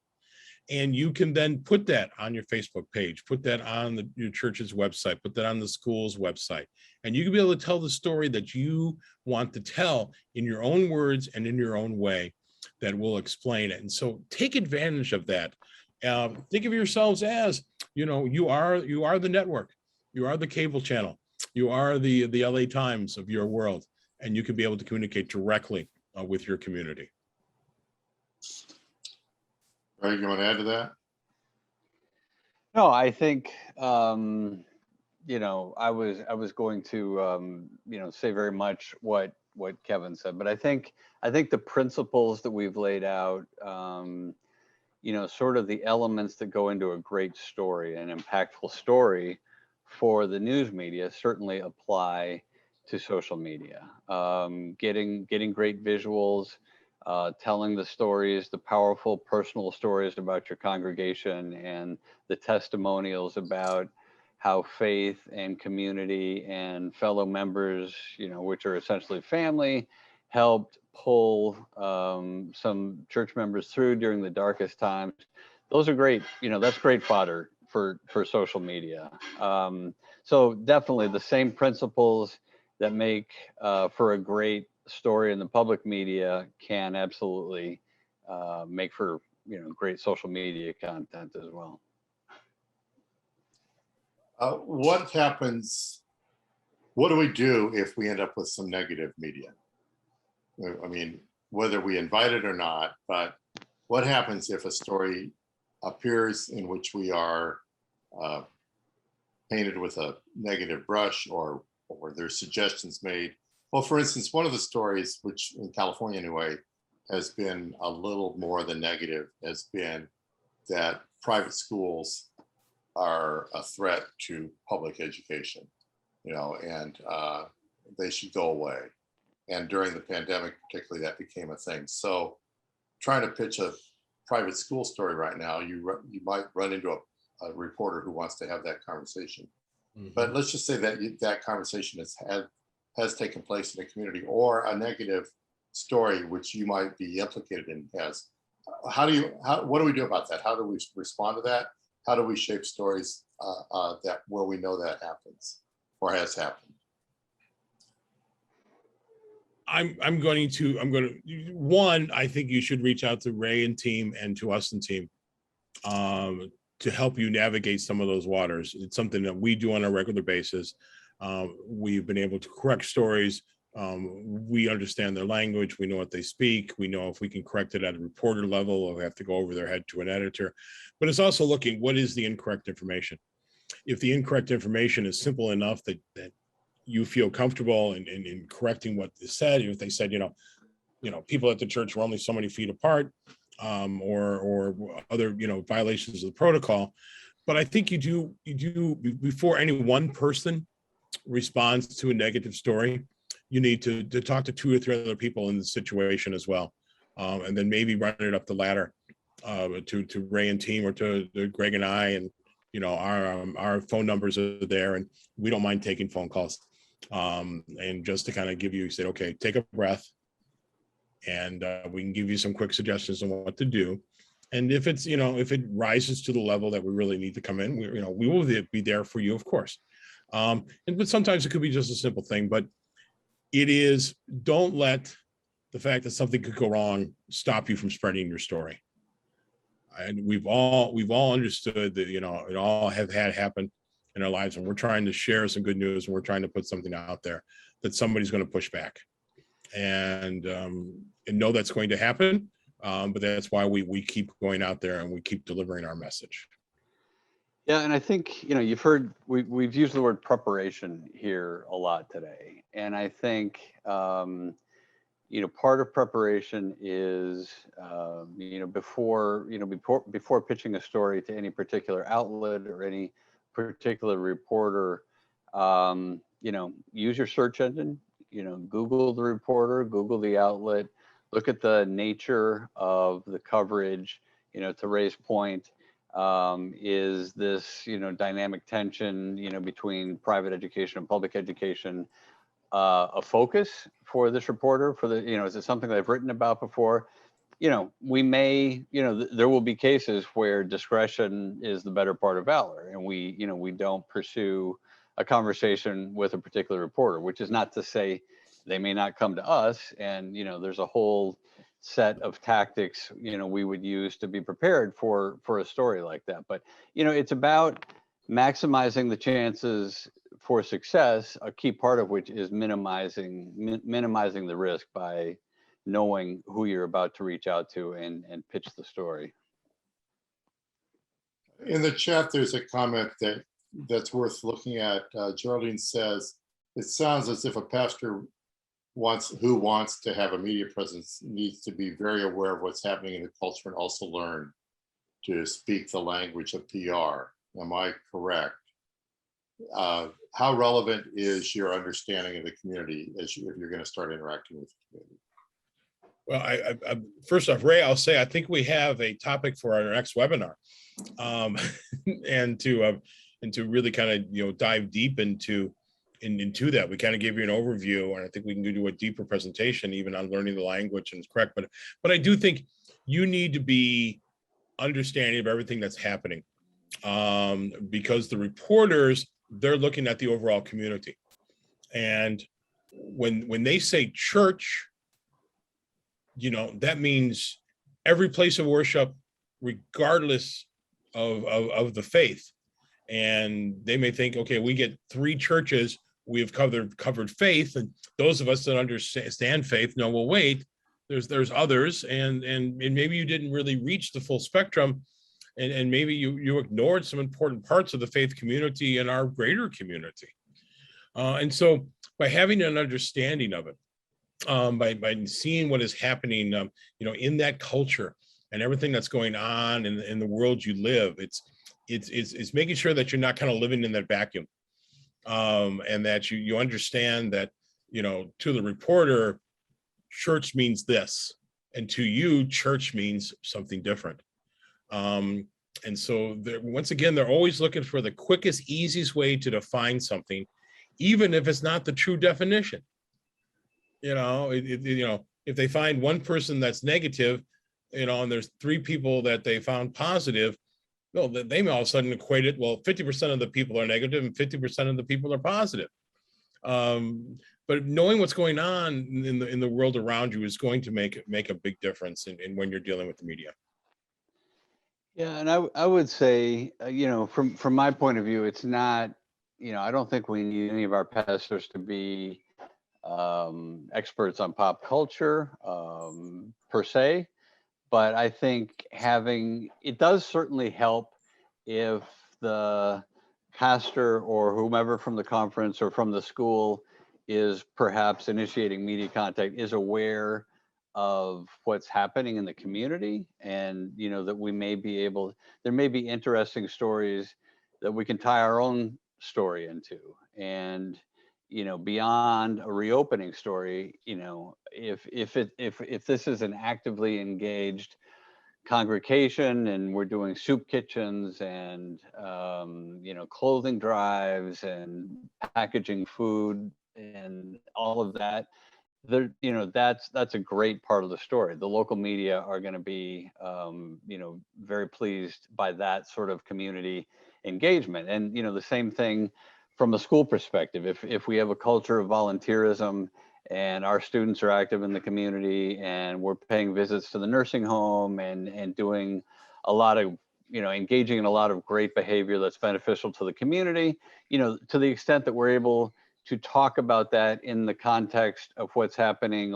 And you can then put that on your Facebook page, put that on your church's website, put that on the school's website. And you can be able to tell the story that you want to tell in your own words and in your own way that will explain it. And so take advantage of that. Think of yourselves as, you are the network, you are the cable channel, you are the LA Times of your world, and you can be able to communicate directly with your community. Greg, you want to add to that? No, I think I was going to say very much what Kevin said, but I think the principles that we've laid out, sort of the elements that go into a great story, an impactful story for the news media, certainly apply to social media. Getting great visuals, telling the stories, the powerful personal stories about your congregation, and the testimonials about how faith and community and fellow members, which are essentially family, helped pull some church members through during the darkest times. Those are great. That's great fodder for social media. So definitely the same principles that make for a great story in the public media can absolutely make for great social media content as well. What happens? What do we do if we end up with some negative media? I mean, whether we invite it or not, but what happens if a story appears in which we are painted with a negative brush, or there's suggestions made? Well, for instance, one of the stories, which in California anyway, has been a little more than negative, has been that private schools are a threat to public education, and they should go away. And during the pandemic, particularly, that became a thing. So trying to pitch a private school story right now, you might run into a reporter who wants to have that conversation. Mm-hmm. But let's just say that that conversation has taken place in a community, or a negative story which you might be implicated in has. What do we do about that? How do we respond to that? How do we shape stories that where we know that happens or has happened? I'm going to one, I think you should reach out to Ray and team and to us and team to help you navigate some of those waters. It's something that we do on a regular basis. We've been able to correct stories. We understand their language. We know what they speak. We know if we can correct it at a reporter level, or we have to go over their head to an editor. But it's also looking, what is the incorrect information? If the incorrect information is simple enough that you feel comfortable in correcting what is said, if they said, people at the church were only so many feet apart, or other, violations of the protocol. But I think you do before any one person responds to a negative story, you need to talk to 2 or 3 other people in the situation as well. And then maybe run it up the ladder to Ray and team, or to Greg and I, and our phone numbers are there, and we don't mind taking phone calls. And just to kind of give you, say, okay, take a breath, and we can give you some quick suggestions on what to do. And if it's, if it rises to the level that we really need to come in, we will be there for you, of course. But sometimes it could be just a simple thing, but don't let the fact that something could go wrong stop you from spreading your story. And we've all understood that, it all have had happen in our lives, and we're trying to share some good news, and we're trying to put something out there that somebody's going to push back, and know that's going to happen. But that's why we keep going out there and we keep delivering our message. Yeah, and I think, you've heard, we've used the word preparation here a lot today. And I think, part of preparation is, before pitching a story to any particular outlet or any particular reporter, use your search engine, Google the reporter, Google the outlet, look at the nature of the coverage, to Ray's point. Is this, dynamic tension, between private education and public education? a focus for this reporter, for the, is it something they've written about before? We may, there will be cases where discretion is the better part of valor, and we don't pursue a conversation with a particular reporter, which is not to say they may not come to us. And, there's a whole set of tactics, we would use to be prepared for a story like that. But, it's about maximizing the chances for success, a key part of which is minimizing the risk by knowing who you're about to reach out to and pitch the story. In the chat, there's a comment that's worth looking at. Geraldine says, it sounds as if a pastor who wants to have a media presence needs to be very aware of what's happening in the culture and also learn to speak the language of PR. Am I correct? How relevant is your understanding of the community if you're going to start interacting with the community? Well, I first off, Ray, I'll say I think we have a topic for our next webinar, and to really kind of dive deep into that. We kind of gave you an overview, and I think we can do a deeper presentation even on learning the language, and it's correct. But I do think you need to be understanding of everything that's happening, because the reporters, they're looking at the overall community, and when they say church, that means every place of worship, regardless of the faith. And they may think, okay, we get 3 churches, we've covered faith, and those of us that understand faith know, well, wait, there's others, and maybe you didn't really reach the full spectrum, and maybe you ignored some important parts of the faith community and our greater community. And so by having an understanding of it, by seeing what is happening, in that culture and everything that's going on in the world you live, it's making sure that you're not kind of living in that vacuum, and that you understand that, to the reporter, church means this, and to you, church means something different. And so once again, they're always looking for the quickest, easiest way to define something, even if it's not the true definition. If they find one person that's negative, and there's 3 people that they found positive, well, they may all of a sudden equate it. Well, 50% of the people are negative and 50% of the people are positive. But knowing what's going on in the world around you is going to make a big difference in when you're dealing with the media. Yeah, and I would say, from my point of view, it's not, I don't think we need any of our pastors to be experts on pop culture per se, but I think it does certainly help if the pastor or whomever from the conference or from the school is perhaps initiating media contact, is aware of what's happening in the community, and that there may be interesting stories that we can tie our own story into. And beyond a reopening story, if this is an actively engaged congregation and we're doing soup kitchens and clothing drives and packaging food and all of that, that's a great part of the story. The local media are going to be very pleased by that sort of community engagement. And the same thing from a school perspective. If we have a culture of volunteerism and our students are active in the community and we're paying visits to the nursing home and doing a lot of, engaging in a lot of great behavior that's beneficial to the community, to the extent that we're able to talk about that in the context of what's happening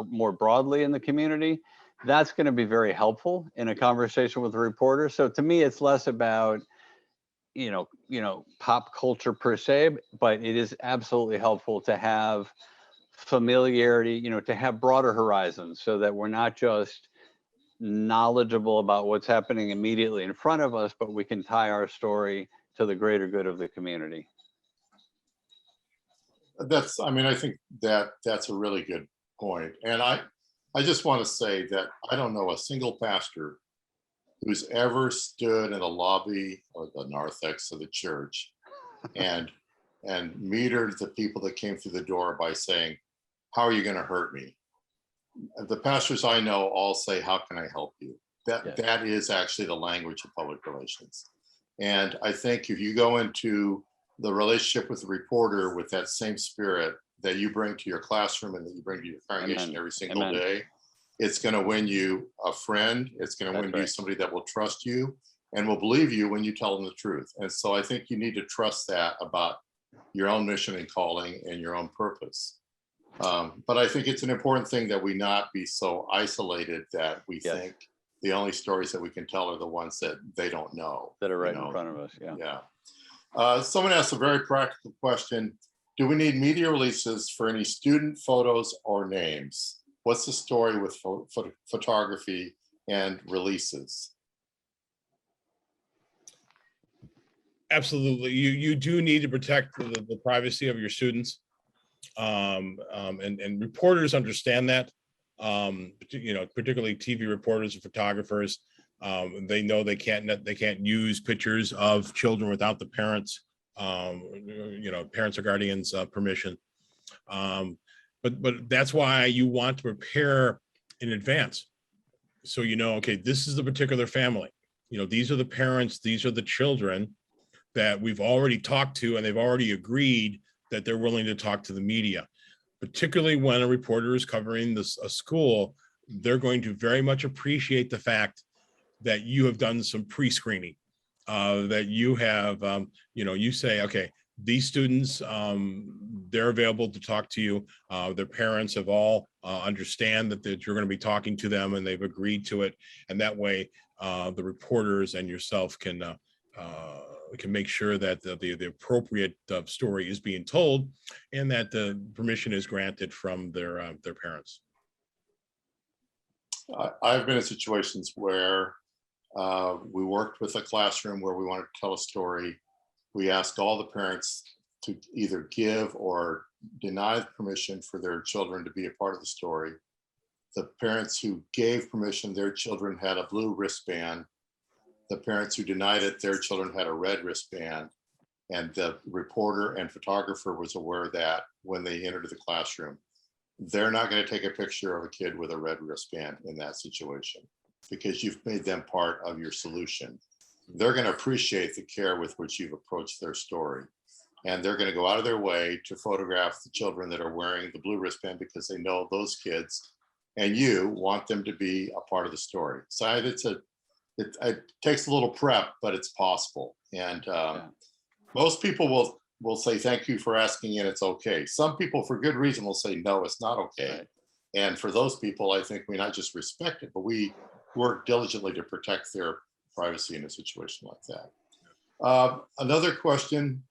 more broadly in the community, that's going to be very helpful in a conversation with a reporter. So to me, it's less about pop culture per se, but it is absolutely helpful to have familiarity, to have broader horizons, so that we're not just knowledgeable about what's happening immediately in front of us, but we can tie our story to the greater good of the community. I think that's a really good point. And I just want to say that I don't know a single pastor who's ever stood in a lobby or the narthex of the church and and metered the people that came through the door by saying, how are you going to hurt me? The pastors I know all say, how can I help you? That is actually the language of public relations. And I think if you go into the relationship with the reporter with that same spirit that you bring to your classroom and that you bring to your congregation Amen. every single Amen. day, it's going to win you a friend. It's going to That's win you right. somebody that will trust you and will believe you when you tell them the truth. And so I think you need to trust that about your own mission and calling and your own purpose. But I think it's an important thing that we not be so isolated that we Yes. think the only stories that we can tell are the ones that they don't know. That are right you know? in front of us. Yeah. Yeah. Someone asked a very practical question. Do we need media releases for any student photos or names? What's the story with photography and releases? Absolutely. You do need to protect the privacy of your students. And reporters understand that, particularly TV reporters and photographers. They know they can't use pictures of children without the parents, parents or guardians' permission. But that's why you want to prepare in advance. So, okay, this is the particular family. These are the parents, these are the children that we've already talked to, and they've already agreed that they're willing to talk to the media. Particularly when a reporter is covering a school, they're going to very much appreciate the fact that you have done some pre-screening, that you have, you say, okay, these students, they're available to talk to you. Their parents have all understand that you're going to be talking to them, and they've agreed to it. And that way, the reporters and yourself can make sure that the appropriate story is being told, and that the permission is granted from their parents. I've been in situations where we worked with a classroom where we wanted to tell a story. We asked all the parents to either give or deny permission for their children to be a part of the story. The parents who gave permission, their children had a blue wristband. The parents who denied it, their children had a red wristband. And the reporter and photographer was aware of that when they entered the classroom. They're not going to take a picture of a kid with a red wristband in that situation, because you've made them part of your solution. They're going to appreciate the care with which you've approached their story. And they're going to go out of their way to photograph the children that are wearing the blue wristband, because they know those kids and you want them to be a part of the story. So it takes a little prep, but it's possible. And most people will say, thank you for asking, and it's okay. Some people, for good reason, will say, no, it's not okay. Right. And for those people, I think we not just respect it, but we work diligently to protect their privacy in a situation like that. Another question,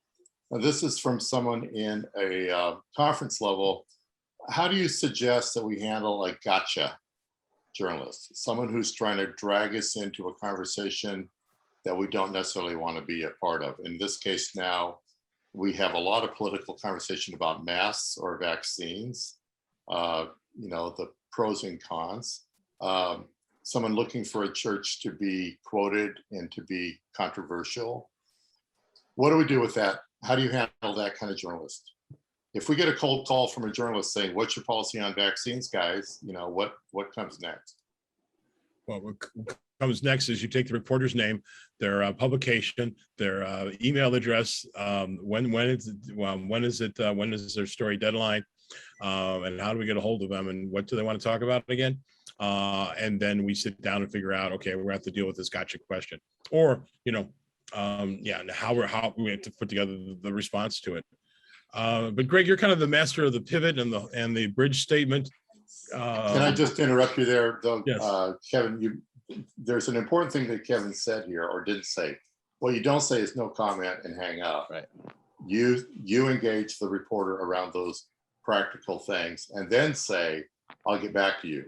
this is from someone in a conference level. How do you suggest that we handle a gotcha journalist, someone who's trying to drag us into a conversation that we don't necessarily want to be a part of? In this case now, we have a lot of political conversation about masks or vaccines, the pros and cons. Someone looking for a church to be quoted and to be controversial. What do we do with that? How do you handle that kind of journalist? If we get a cold call from a journalist saying, what's your policy on vaccines, guys? What comes next? Well, what comes next is you take the reporter's name, their publication, their email address, when is their story deadline, and how do we get a hold of them, and what do they want to talk about again? And then we sit down and figure out, okay, we're gonna have to deal with this gotcha question, or how we have to put together the response to it. But Greg, you're kind of the master of the pivot and the bridge statement. Can I just interrupt you there, though? Yes. Kevin, there's an important thing that Kevin said here, or didn't say. What you don't say is no comment and hang up. Right. You engage the reporter around those practical things, and then say, I'll get back to you.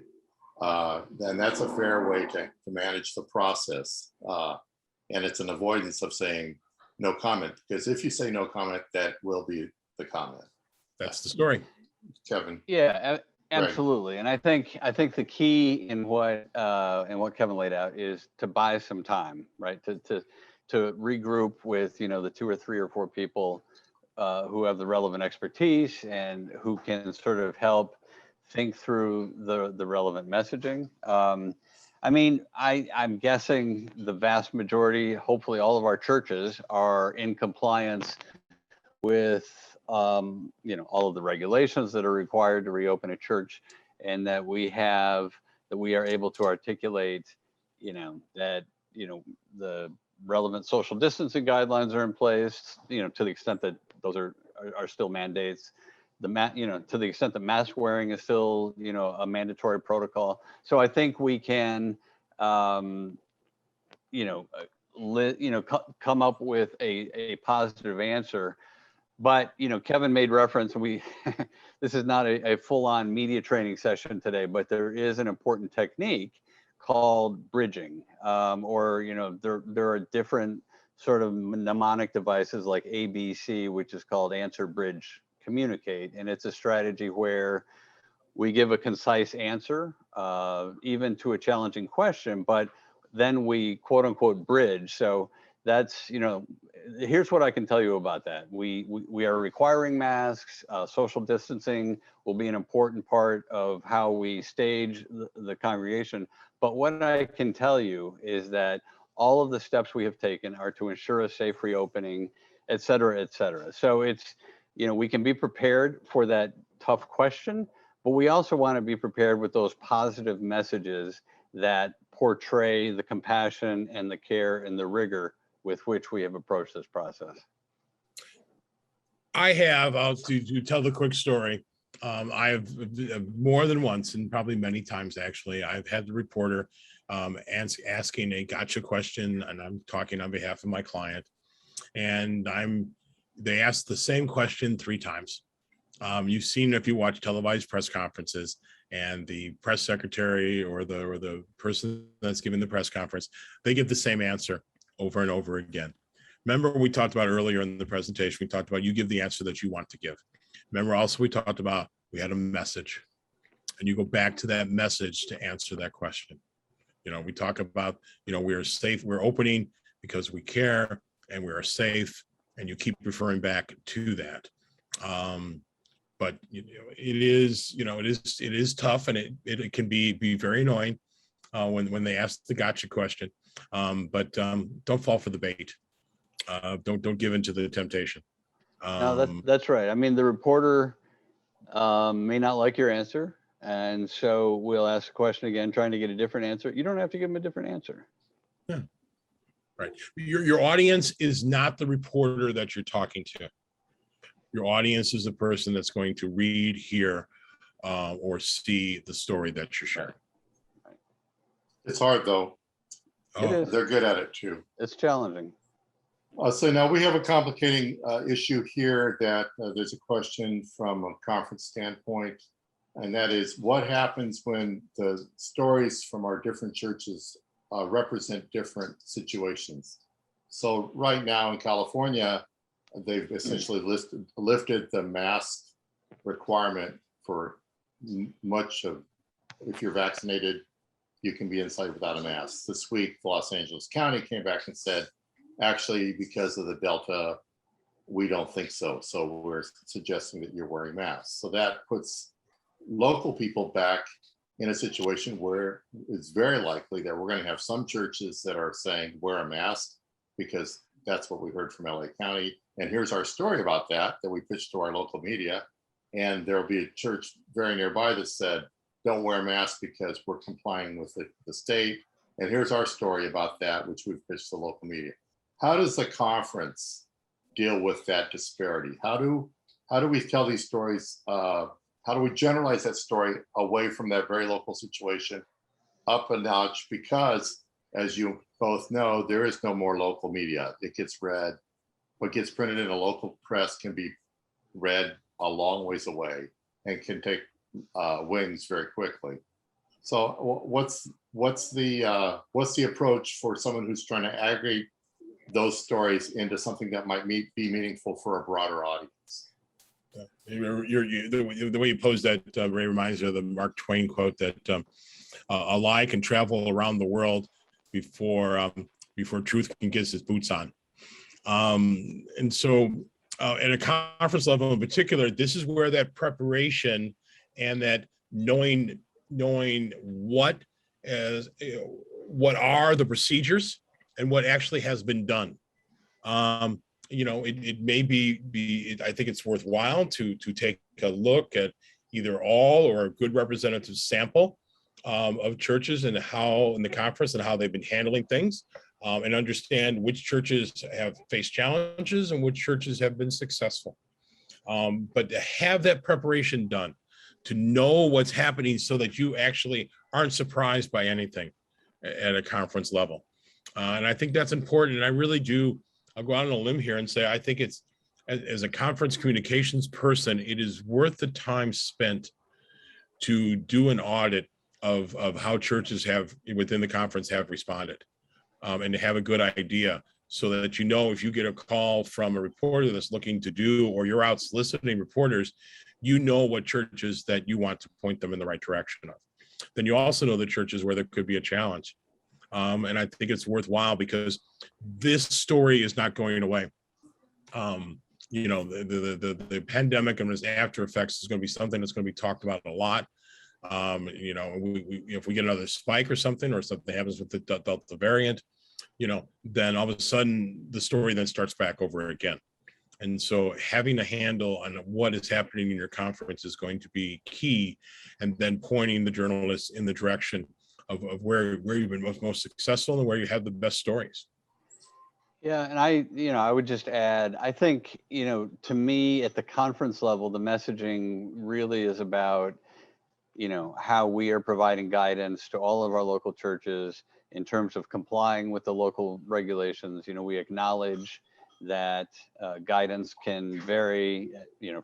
And that's a fair way to manage the process. And it's an avoidance of saying no comment, because if you say no comment, that will be the comment. That's the story. Kevin. Yeah, absolutely. And I think the key in what Kevin laid out is to buy some time, right? To regroup with, the 2 or 3 or 4 people who have the relevant expertise and who can sort of help think through the relevant messaging. I mean, I'm guessing the vast majority, hopefully all of our churches, are in compliance with all of the regulations that are required to reopen a church, and that we are able to articulate, that the relevant social distancing guidelines are in place, to the extent that those are still mandates. To the extent that mask wearing is still, a mandatory protocol. So I think we can, come up with a positive answer. But, Kevin made reference, this is not a full-on media training session today, but there is an important technique called bridging, or, there are different sort of mnemonic devices like ABC, which is called answer, bridge, communicate. And it's a strategy where we give a concise answer, even to a challenging question, but then we quote unquote bridge. So that's, here's what I can tell you about that. We are requiring masks. Social distancing will be an important part of how we stage the congregation. But what I can tell you is that all of the steps we have taken are to ensure a safe reopening, et cetera, et cetera. So it's, we can be prepared for that tough question, but we also want to be prepared with those positive messages that portray the compassion and the care and the rigor with which we have approached this process. To tell the quick story, I've more than once, and probably many times actually, I've had the reporter asking a gotcha question, and I'm talking on behalf of my client, and they asked the same question 3 times. You've seen, if you watch televised press conferences, and the press secretary or the person that's giving the press conference, they give the same answer over and over again. Remember, we talked about earlier in the presentation, we talked about you give the answer that you want to give. Remember also we talked about we had a message, and you go back to that message to answer that question. We talk about, we are safe, we're opening because we care, and we are safe, and you keep referring back to that. But it is tough, and it can be very annoying when they ask the gotcha question. But don't fall for the bait. Don't give in to the temptation. No, that's right. I mean, the reporter may not like your answer, and so we'll ask a question again, trying to get a different answer. You don't have to give them a different answer. Yeah. Right. Your audience is not the reporter that you're talking to. Your audience is the person that's going to read, hear, or see the story that you're sharing. It's hard though. It is. They're good at it too. It's challenging. So now we have a complicating issue here that there's a question from a conference standpoint, and that is what happens when the stories from our different churches represent different situations. So right now in California, they've essentially lifted the mask requirement for much of, if you're vaccinated, you can be inside without a mask. This week, Los Angeles County came back and said, actually, because of the Delta, we don't think so. So we're suggesting that you're wearing masks. So that puts local people back in a situation where it's very likely that we're going to have some churches that are saying wear a mask because that's what we heard from LA County. And here's our story about that we pitched to our local media. And there'll be a church very nearby that said, don't wear a mask because we're complying with the state. And here's our story about that, which we've pitched to local media. How does the conference deal with that disparity? How do we tell these stories? How do we generalize that story away from that very local situation up a notch? Because as you both know, there is no more local media. It gets read. What gets printed in a local press can be read a long ways away and can take wings very quickly. So what's the approach for someone who's trying to aggregate those stories into something that might be meaningful for a broader audience? The way you pose that, Ray, reminds me of the Mark Twain quote that a lie can travel around the world before truth can get its boots on. And so at a conference level in particular, this is where that preparation and that knowing what are the procedures and what actually has been done. It may be I think it's worthwhile to take a look at either all or a good representative sample of churches and how in the conference and how they've been handling things, and understand which churches have faced challenges and which churches have been successful. But to have that preparation done, to know what's happening so that you actually aren't surprised by anything at a conference level. And I think that's important. And I really do, I'll go out on a limb here and say, I think it's, as a conference communications person, it is worth the time spent to do an audit of how churches have within the conference have responded, and to have a good idea so that, if you get a call from a reporter that's looking to do, or you're out soliciting reporters, what churches that you want to point them in the right direction of. Then you also know the churches where there could be a challenge. And I think it's worthwhile because this story is not going away. The pandemic and its after effects is going to be something that's going to be talked about a lot. If we get another spike or something happens with the Delta variant, then all of a sudden the story then starts back over again. And so having a handle on what is happening in your conference is going to be key, and then pointing the journalists in the direction of where you've been most successful and where you have the best stories. Yeah, and I would just add, I think, to me at the conference level, the messaging really is about, how we are providing guidance to all of our local churches in terms of complying with the local regulations. We acknowledge that guidance can vary,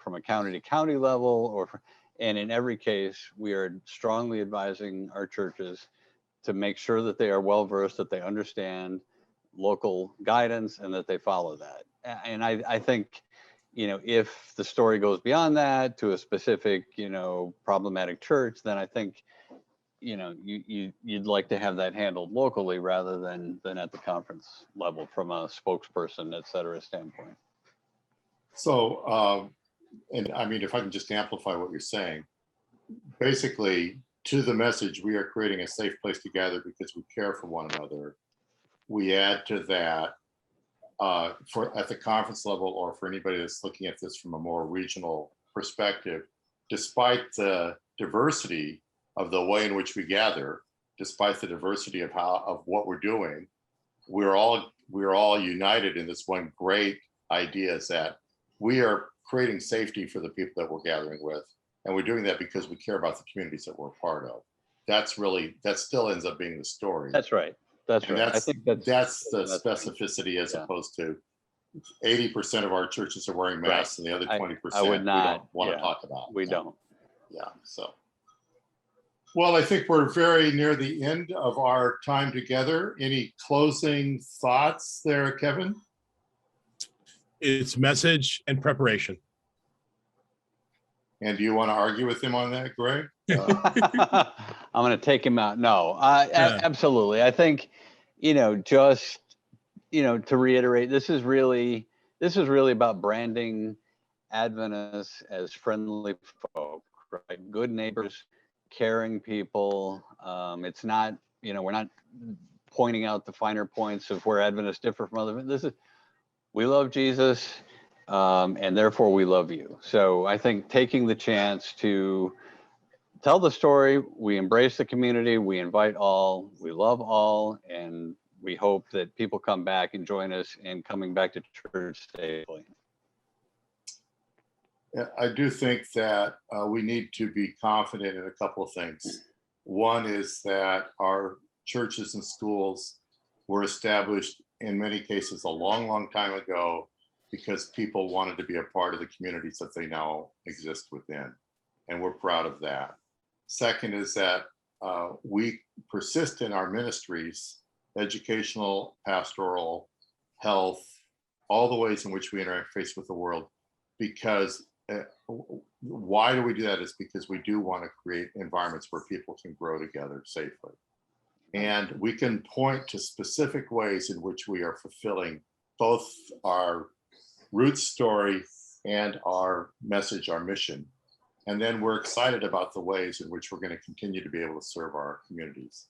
from a county to county level, and in every case, we are strongly advising our churches to make sure that they are well versed, that they understand local guidance, and that they follow that. And I think, if the story goes beyond that to a specific, problematic church, then I think, you'd like to have that handled locally rather than at the conference level from a spokesperson, et cetera, standpoint. So, and I mean, if I can just amplify what you're saying, basically to the message, we are creating a safe place to gather because we care for one another. We add to that at the conference level, or for anybody that's looking at this from a more regional perspective, despite the diversity of the way in which we gather, despite the diversity of what we're doing, we're all united in this one great idea, is that we are creating safety for the people that we're gathering with, and we're doing that because we care about the communities that we're a part of. That still ends up being the story. That's right. That's right. I think that's the specificity, as opposed to 80% of our churches are wearing masks, right, and the other 20% we don't want to talk about. We don't. Yeah. So, well, I think we're very near the end of our time together. Any closing thoughts there, Kevin? It's message and preparation. And do you want to argue with him on that, Greg? I'm going to take him out. No, absolutely. I think, just, to reiterate, this is really about branding Adventists as friendly folk, right? Good neighbors, caring people. It's not, we're not pointing out the finer points of where Adventists differ from other. We love Jesus, and therefore we love you. So I think taking the chance to tell the story, we embrace the community, we invite all, we love all, and we hope that people come back and join us in coming back to church safely. I do think that we need to be confident in a couple of things. One is that our churches and schools were established in many cases a long, long time ago because people wanted to be a part of the communities that they now exist within. And we're proud of that. Second is that we persist in our ministries, educational, pastoral, health, all the ways in which we interface with the world, because why do we do that? Is because we do want to create environments where people can grow together safely. And we can point to specific ways in which we are fulfilling both our root story and our message, our mission. And then we're excited about the ways in which we're going to continue to be able to serve our communities.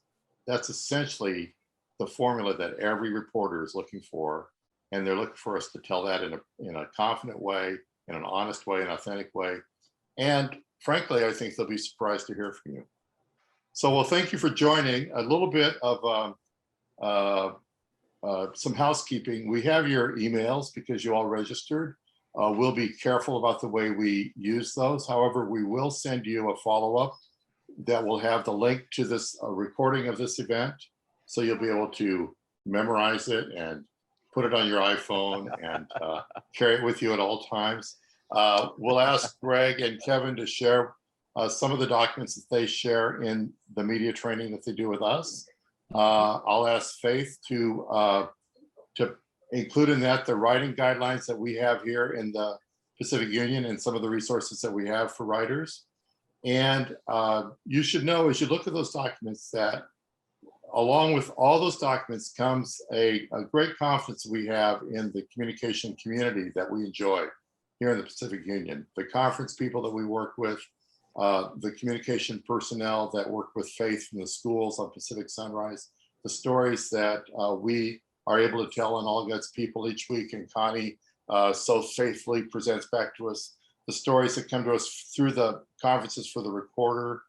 That's essentially the formula that every reporter is looking for. And they're looking for us to tell that in a confident way, in an honest way, an authentic way. And frankly, I think they'll be surprised to hear from you. So, well, thank you for joining. A little bit of some housekeeping. We have your emails because you all registered. We'll be careful about the way we use those. However, we will send you a follow-up that will have the link to this recording of this event. So you'll be able to memorize it and put it on your iPhone and carry it with you at all times. We'll ask Greg and Kevin to share some of the documents that they share in the media training that they do with us. I'll ask Faith to include in that the writing guidelines that we have here in the Pacific Union and some of the resources that we have for writers. And you should know, as you look at those documents, that along with all those documents comes a great confidence we have in the communication community that we enjoy here in the Pacific Union. The conference people that we work with, the communication personnel that work with Faith in the schools on Pacific Sunrise, the stories that we are able to tell on All God's People each week, and Connie so faithfully presents back to us, the stories that come to us through the conferences for the reporter,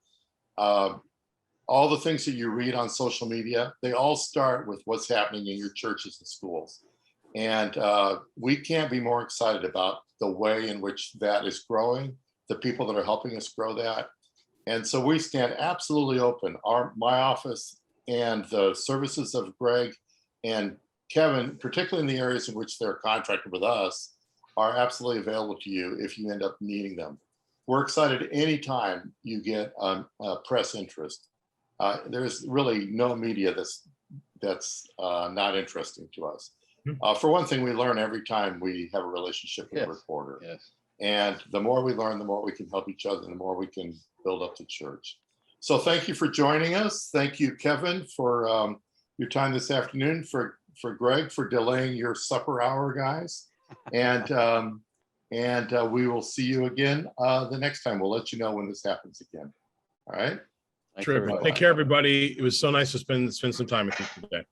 all the things that you read on social media, they all start with what's happening in your churches and schools. And we can't be more excited about the way in which that is growing, the people that are helping us grow that. And so we stand absolutely open. My office and the services of Greg and Kevin, particularly in the areas in which they're contracted with us, are absolutely available to you if you end up needing them. We're excited anytime you get press interest. There's really no media that's not interesting to us. For one thing, we learn every time we have a relationship with a reporter. Yes. And the more we learn, the more we can help each other, and the more we can build up the church. So thank you for joining us. Thank you, Kevin, for your time this afternoon, for Greg, for delaying your supper hour, guys. And we will see you again the next time. We'll let you know when this happens again. All right. Terrific. Take care, everybody. It was so nice to spend some time with you today.